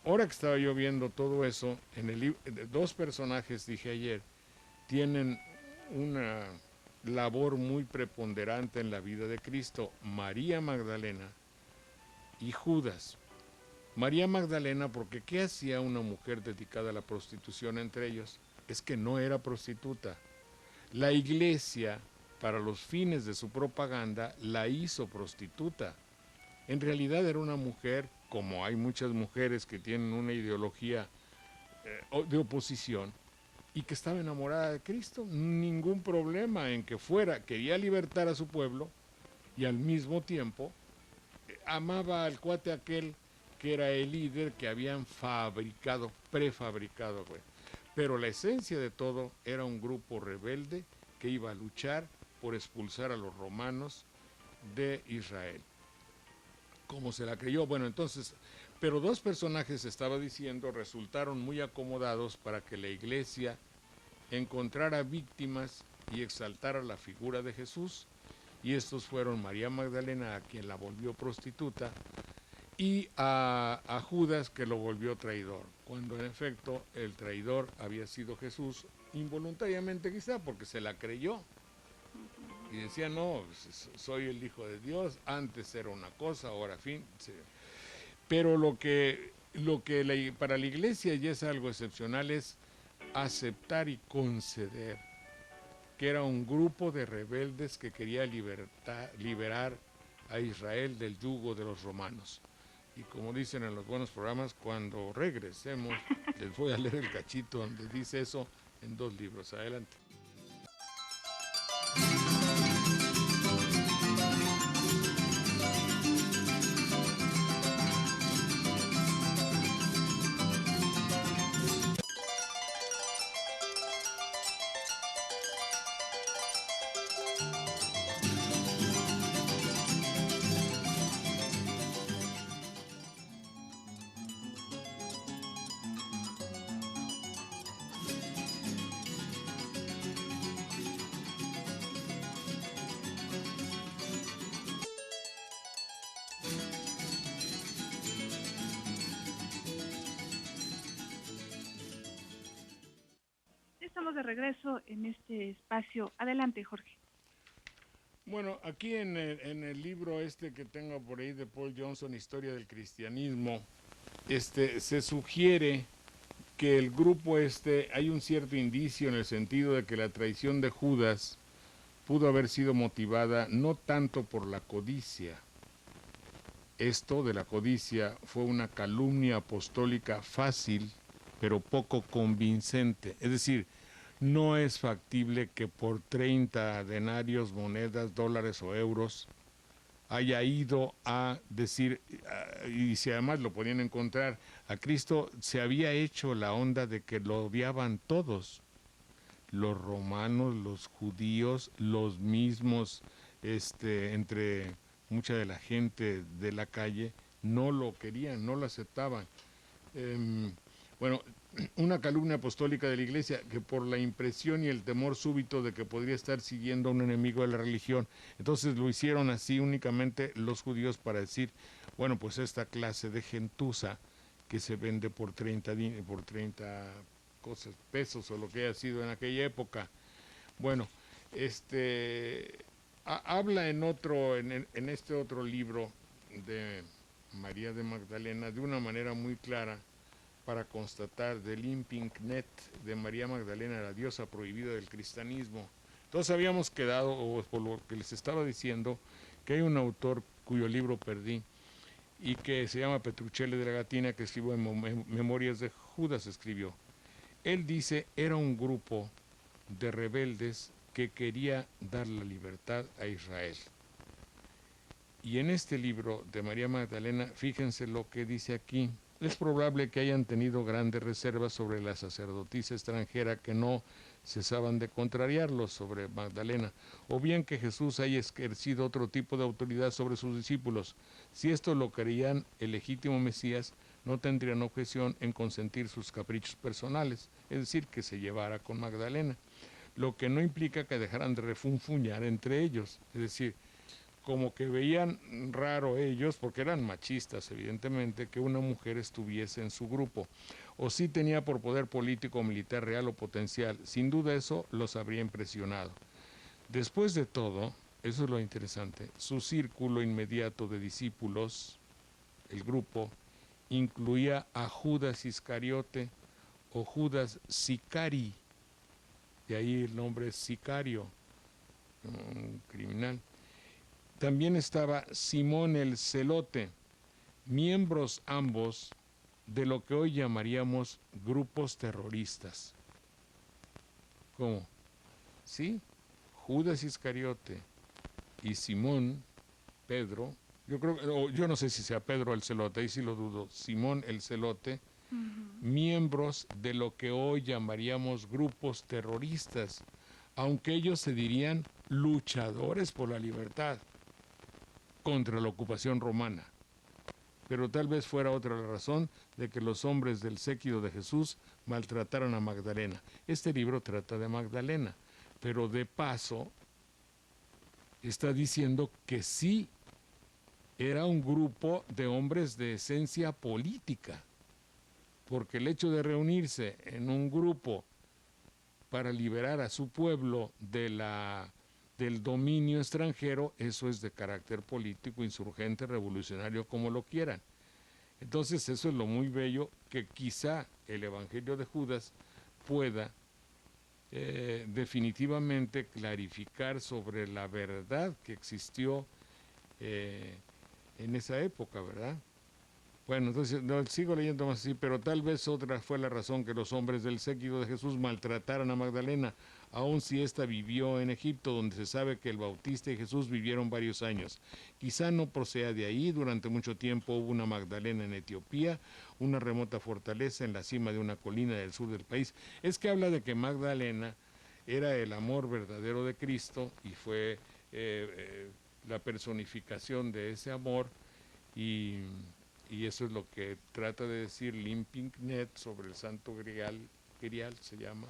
Ahora que estaba yo viendo todo eso, en el libro, dos personajes, dije ayer, tienen una labor muy preponderante en la vida de Cristo, María Magdalena y Judas. María Magdalena, porque ¿qué hacía una mujer dedicada a la prostitución entre ellos? Es que no era prostituta. La iglesia, para los fines de su propaganda, la hizo prostituta. En realidad era una mujer, como hay muchas mujeres que tienen una ideología de oposición, y que estaba enamorada de Cristo, ningún problema en que fuera, quería libertar a su pueblo y al mismo tiempo amaba al cuate aquel que era el líder que habían prefabricado, güey. Pero la esencia de todo era un grupo rebelde que iba a luchar por expulsar a los romanos de Israel. ¿Cómo se la creyó? Bueno, entonces, pero dos personajes, estaba diciendo, resultaron muy acomodados para que la iglesia encontrara víctimas y exaltara la figura de Jesús, y estos fueron María Magdalena, a quien la volvió prostituta, y a Judas, que lo volvió traidor, cuando en efecto el traidor había sido Jesús, involuntariamente quizá, porque se la creyó, y decía, no, soy el Hijo de Dios, antes era una cosa, ahora fin. Pero lo que para la iglesia ya es algo excepcional es aceptar y conceder que era un grupo de rebeldes que quería liberar a Israel del yugo de los romanos. Y como dicen en los buenos programas, cuando regresemos, les voy a leer el cachito donde dice eso en 2 libros. Adelante. Estamos de regreso en este espacio. Adelante, Jorge. Bueno, aquí en el libro que tengo por ahí de Paul Johnson, Historia del Cristianismo, se sugiere que el grupo hay un cierto indicio en el sentido de que la traición de Judas pudo haber sido motivada no tanto por la codicia. Esto de la codicia fue una calumnia apostólica fácil, pero poco convincente. Es decir, no es factible que por 30 denarios, monedas, dólares o euros haya ido a decir, y si además lo podían encontrar, a Cristo se había hecho la onda de que lo odiaban todos, los romanos, los judíos, los mismos, entre mucha de la gente de la calle, no lo querían, no lo aceptaban. Bueno, una calumnia apostólica de la Iglesia que por la impresión y el temor súbito de que podría estar siguiendo a un enemigo de la religión, entonces lo hicieron así únicamente los judíos para decir, bueno, pues esta clase de gentuza que se vende por 30 pesos o lo que haya sido en aquella época. Bueno, habla en este otro libro de María de Magdalena de una manera muy clara para constatar del Impingnet de María Magdalena, la diosa prohibida del cristianismo. Entonces habíamos quedado, o por lo que les estaba diciendo, que hay un autor cuyo libro perdí y que se llama Petruccelli de la Gatina, que escribió en Memorias de Judas, escribió. Él dice, era un grupo de rebeldes que quería dar la libertad a Israel. Y en este libro de María Magdalena, fíjense lo que dice aquí. Es probable que hayan tenido grandes reservas sobre la sacerdotisa extranjera que no cesaban de contrariarlos sobre Magdalena, o bien que Jesús haya ejercido otro tipo de autoridad sobre sus discípulos. Si esto lo creían el legítimo Mesías, no tendrían objeción en consentir sus caprichos personales, es decir, que se llevara con Magdalena, lo que no implica que dejaran de refunfuñar entre ellos, es decir, como que veían raro ellos, porque eran machistas evidentemente, que una mujer estuviese en su grupo, o si tenía por poder político, militar, real o potencial. Sin duda eso los habría impresionado. Después de todo, eso es lo interesante, su círculo inmediato de discípulos, el grupo, incluía a Judas Iscariote o Judas Sicari, de ahí el nombre sicario, un criminal. También estaba Simón el Celote, miembros ambos de lo que hoy llamaríamos grupos terroristas. ¿Cómo? Sí, Judas Iscariote y Simón, Pedro, yo no sé si sea Pedro el Celote, ahí sí lo dudo, Simón el Celote, miembros de lo que hoy llamaríamos grupos terroristas, aunque ellos se dirían luchadores por la libertad contra la ocupación romana. Pero tal vez fuera otra la razón de que los hombres del séquito de Jesús maltrataran a Magdalena. Este libro trata de Magdalena, pero de paso está diciendo que sí era un grupo de hombres de esencia política, porque el hecho de reunirse en un grupo para liberar a su pueblo del dominio extranjero, eso es de carácter político, insurgente, revolucionario, como lo quieran. Entonces eso es lo muy bello, que quizá el Evangelio de Judas pueda definitivamente clarificar sobre la verdad que existió en esa época, ¿verdad? Bueno, entonces sigo leyendo más así, pero tal vez otra fue la razón que los hombres del séquito de Jesús maltrataran a Magdalena, aun si ésta vivió en Egipto, donde se sabe que el Bautista y Jesús vivieron varios años. Quizá no proceda de ahí, durante mucho tiempo hubo una Magdalena en Etiopía, una remota fortaleza en la cima de una colina del sur del país. Es que habla de que Magdalena era el amor verdadero de Cristo y fue la personificación de ese amor, y eso es lo que trata de decir Limpingnet sobre el Santo Grial se llama,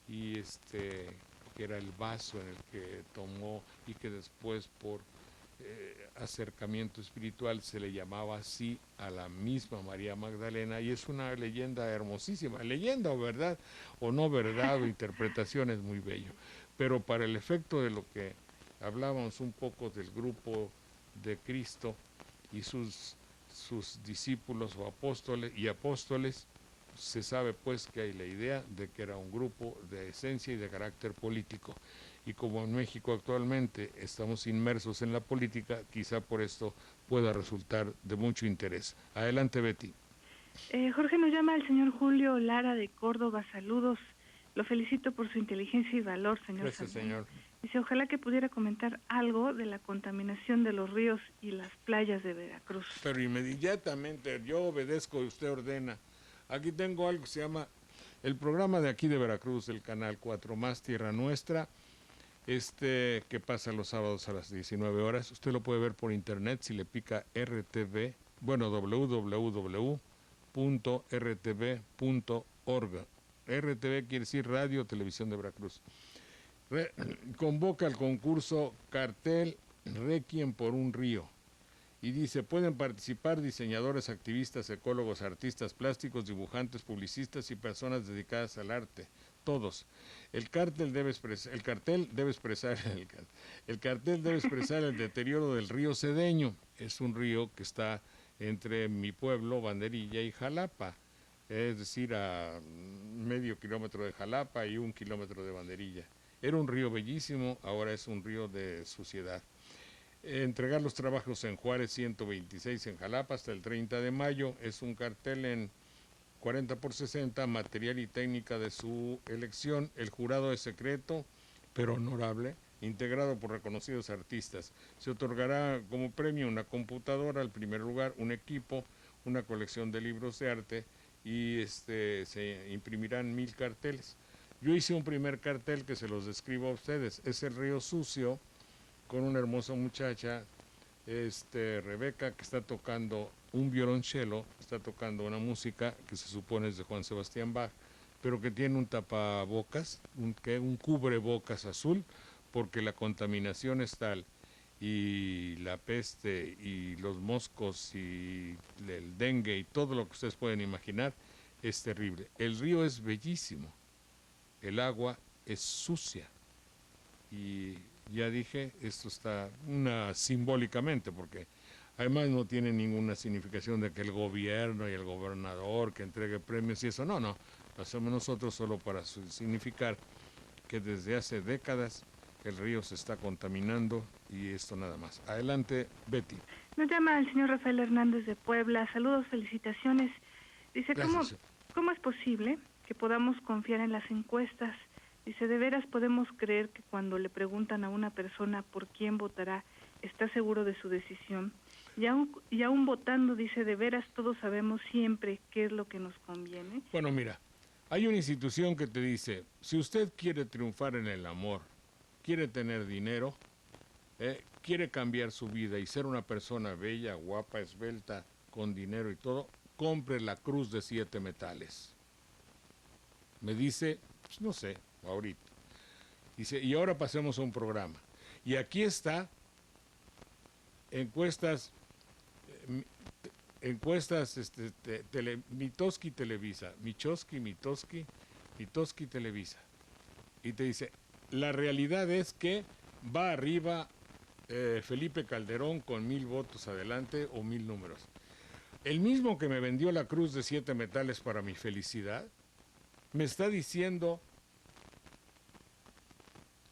y que era el vaso en el que tomó y que después por acercamiento espiritual se le llamaba así a la misma María Magdalena, y es una leyenda hermosísima, leyenda o verdad o no verdad o interpretación, es muy bello, pero para el efecto de lo que hablábamos un poco del grupo de Cristo y sus discípulos o apóstoles, se sabe pues que hay la idea de que era un grupo de esencia y de carácter político, y como en México actualmente estamos inmersos en la política, quizá por esto pueda resultar de mucho interés. Adelante, Betty. Jorge, nos llama el señor Julio Lara de Córdoba, saludos, lo felicito por su inteligencia y valor, señor. Gracias, señor. Dice, ojalá que pudiera comentar algo de la contaminación de los ríos y las playas de Veracruz. Pero inmediatamente, yo obedezco y usted ordena. Aquí tengo algo que se llama el programa de aquí de Veracruz, el Canal 4 Más Tierra Nuestra, que pasa los sábados a las 19 horas. Usted lo puede ver por internet si le pica RTV bueno, www.rtv.org. RTV quiere decir Radio Televisión de Veracruz. Convoca al concurso Cartel Requiem por un río. Y dice, pueden participar diseñadores, activistas, ecólogos, artistas plásticos, dibujantes, publicistas y personas dedicadas al arte. Todos. El cartel debe expresar el deterioro del río Cedeño. Es un río que está entre mi pueblo, Banderilla, y Jalapa. Es decir, a medio kilómetro de Jalapa y 1 kilómetro de Banderilla. Era un río bellísimo, ahora es un río de suciedad. Entregar los trabajos en Juárez 126 en Jalapa hasta el 30 de mayo. Es un cartel en 40x60, material y técnica de su elección. El jurado es secreto, pero honorable, integrado por reconocidos artistas. Se otorgará como premio una computadora, al primer lugar, un equipo, una colección de libros de arte y se imprimirán 1000 carteles. Yo hice un primer cartel que se los describo a ustedes. Es el río sucio, con una hermosa muchacha, Rebeca, que está tocando un violonchelo, está tocando una música que se supone es de Juan Sebastián Bach, pero que tiene un tapabocas, un cubrebocas azul, porque la contaminación es tal, y la peste, y los moscos, y el dengue, y todo lo que ustedes pueden imaginar, es terrible. El río es bellísimo, el agua es sucia, y ya dije, esto está simbólicamente, porque además no tiene ninguna significación de que el gobierno y el gobernador que entregue premios y eso, no, lo hacemos nosotros solo para significar que desde hace décadas el río se está contaminando y esto nada más. Adelante, Betty. Nos llama el señor Rafael Hernández de Puebla. Saludos, felicitaciones. Dice, ¿cómo es posible que podamos confiar en las encuestas? Dice, ¿de veras podemos creer que cuando le preguntan a una persona por quién votará, está seguro de su decisión? Y aún votando, dice, ¿de veras todos sabemos siempre qué es lo que nos conviene? Bueno, mira, hay una institución que te dice, si usted quiere triunfar en el amor, quiere tener dinero, quiere cambiar su vida y ser una persona bella, guapa, esbelta, con dinero y todo, compre la cruz de 7 metales. Me dice, pues no sé, ahorita. Dice, y ahora pasemos a un programa. Y aquí está, encuestas, Mitoski Televisa, Mitoski Televisa. Y te dice, la realidad es que va arriba Felipe Calderón con 1000 votos adelante o 1000 números. El mismo que me vendió la cruz de 7 metales para mi felicidad, me está diciendo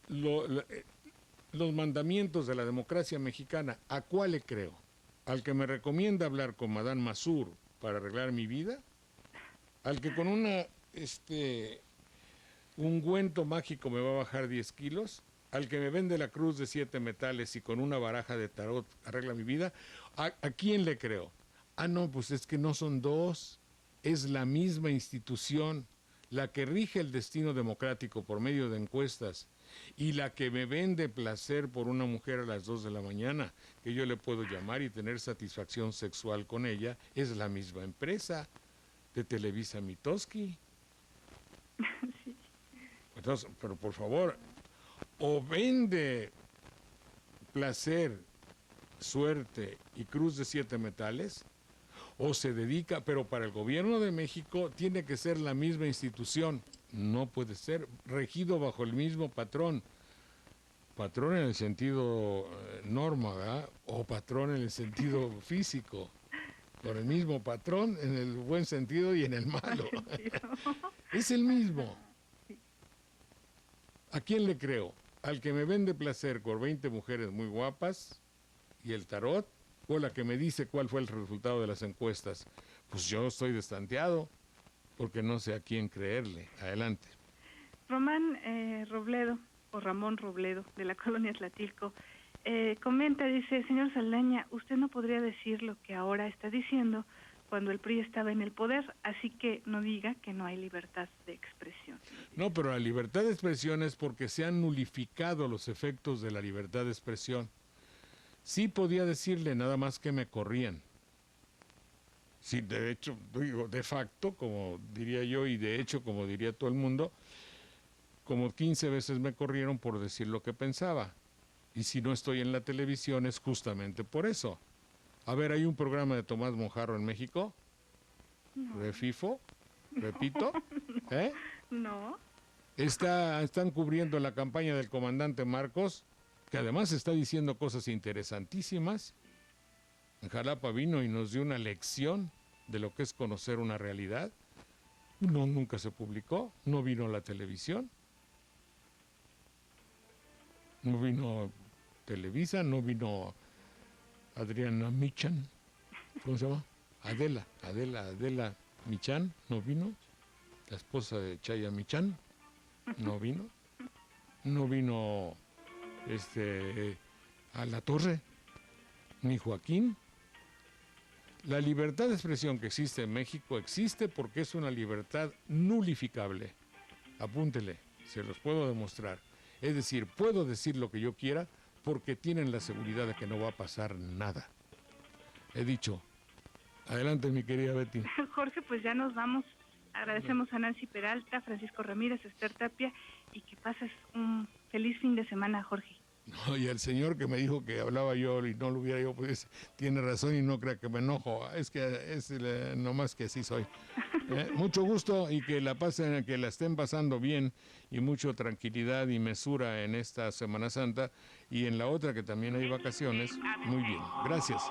los mandamientos de la democracia mexicana. ¿A cuál le creo? ¿Al que me recomienda hablar con Madame Mazur para arreglar mi vida? ¿Al que con un ungüento mágico me va a bajar 10 kilos? ¿Al que me vende la cruz de 7 metales y con una baraja de tarot arregla mi vida? ¿A quién le creo? Ah, no, pues es que no son dos, es la misma institución la que rige el destino democrático por medio de encuestas y la que me vende placer por una mujer a las 2 de la mañana, que yo le puedo llamar y tener satisfacción sexual con ella, es la misma empresa de Televisa Mitoski. Sí. Entonces, pero por favor, o vende placer, suerte y cruz de 7 metales, o se dedica, pero para el gobierno de México tiene que ser la misma institución. No puede ser regido bajo el mismo patrón. Patrón en el sentido norma, ¿verdad? O patrón en el sentido físico. Por el mismo patrón en el buen sentido y en el malo. Es el mismo. ¿A quién le creo? ¿Al que me vende placer con 20 mujeres muy guapas y el tarot? ¿O la que me dice cuál fue el resultado de las encuestas? Pues yo estoy destanteado, porque no sé a quién creerle. Adelante. Román Robledo, o Ramón Robledo, de la colonia Tlatilco, comenta, dice, señor Saldaña, usted no podría decir lo que ahora está diciendo cuando el PRI estaba en el poder, así que no diga que no hay libertad de expresión. No, pero la libertad de expresión es porque se han nulificado los efectos de la libertad de expresión. Sí podía decirle, nada más que me corrían, Sí, de hecho, digo, de facto, como diría yo, y de hecho, como diría todo el mundo, como 15 veces me corrieron por decir lo que pensaba. Y si no estoy en la televisión es justamente por eso. A ver, hay un programa de Tomás Mojarro en México. No. Refifo, repito. ¿Eh? No. Están cubriendo la campaña del comandante Marcos, que además está diciendo cosas interesantísimas. En Jalapa vino y nos dio una lección de lo que es conocer una realidad. No, nunca se publicó, no vino a la televisión. No vino Televisa, no vino Adriana Michan, ¿cómo se llama? Adela Michan, no vino. La esposa de Chaya Michan, no vino. No vino a La Torre, ni Joaquín. La libertad de expresión que existe en México existe porque es una libertad nulificable. Apúntele, se los puedo demostrar. Es decir, puedo decir lo que yo quiera porque tienen la seguridad de que no va a pasar nada. He dicho. Adelante, mi querida Betty. Jorge, pues ya nos vamos. Agradecemos a Nancy Peralta, Francisco Ramírez, Esther Tapia y que pases un feliz fin de semana, Jorge. No, y el señor que me dijo que hablaba yo y no lo hubiera yo, pues tiene razón y no crea que me enojo. Es que es nomás que así soy. Mucho gusto y que la pasen, que la estén pasando bien y mucha tranquilidad y mesura en esta Semana Santa y en la otra que también hay vacaciones. Muy bien. Gracias.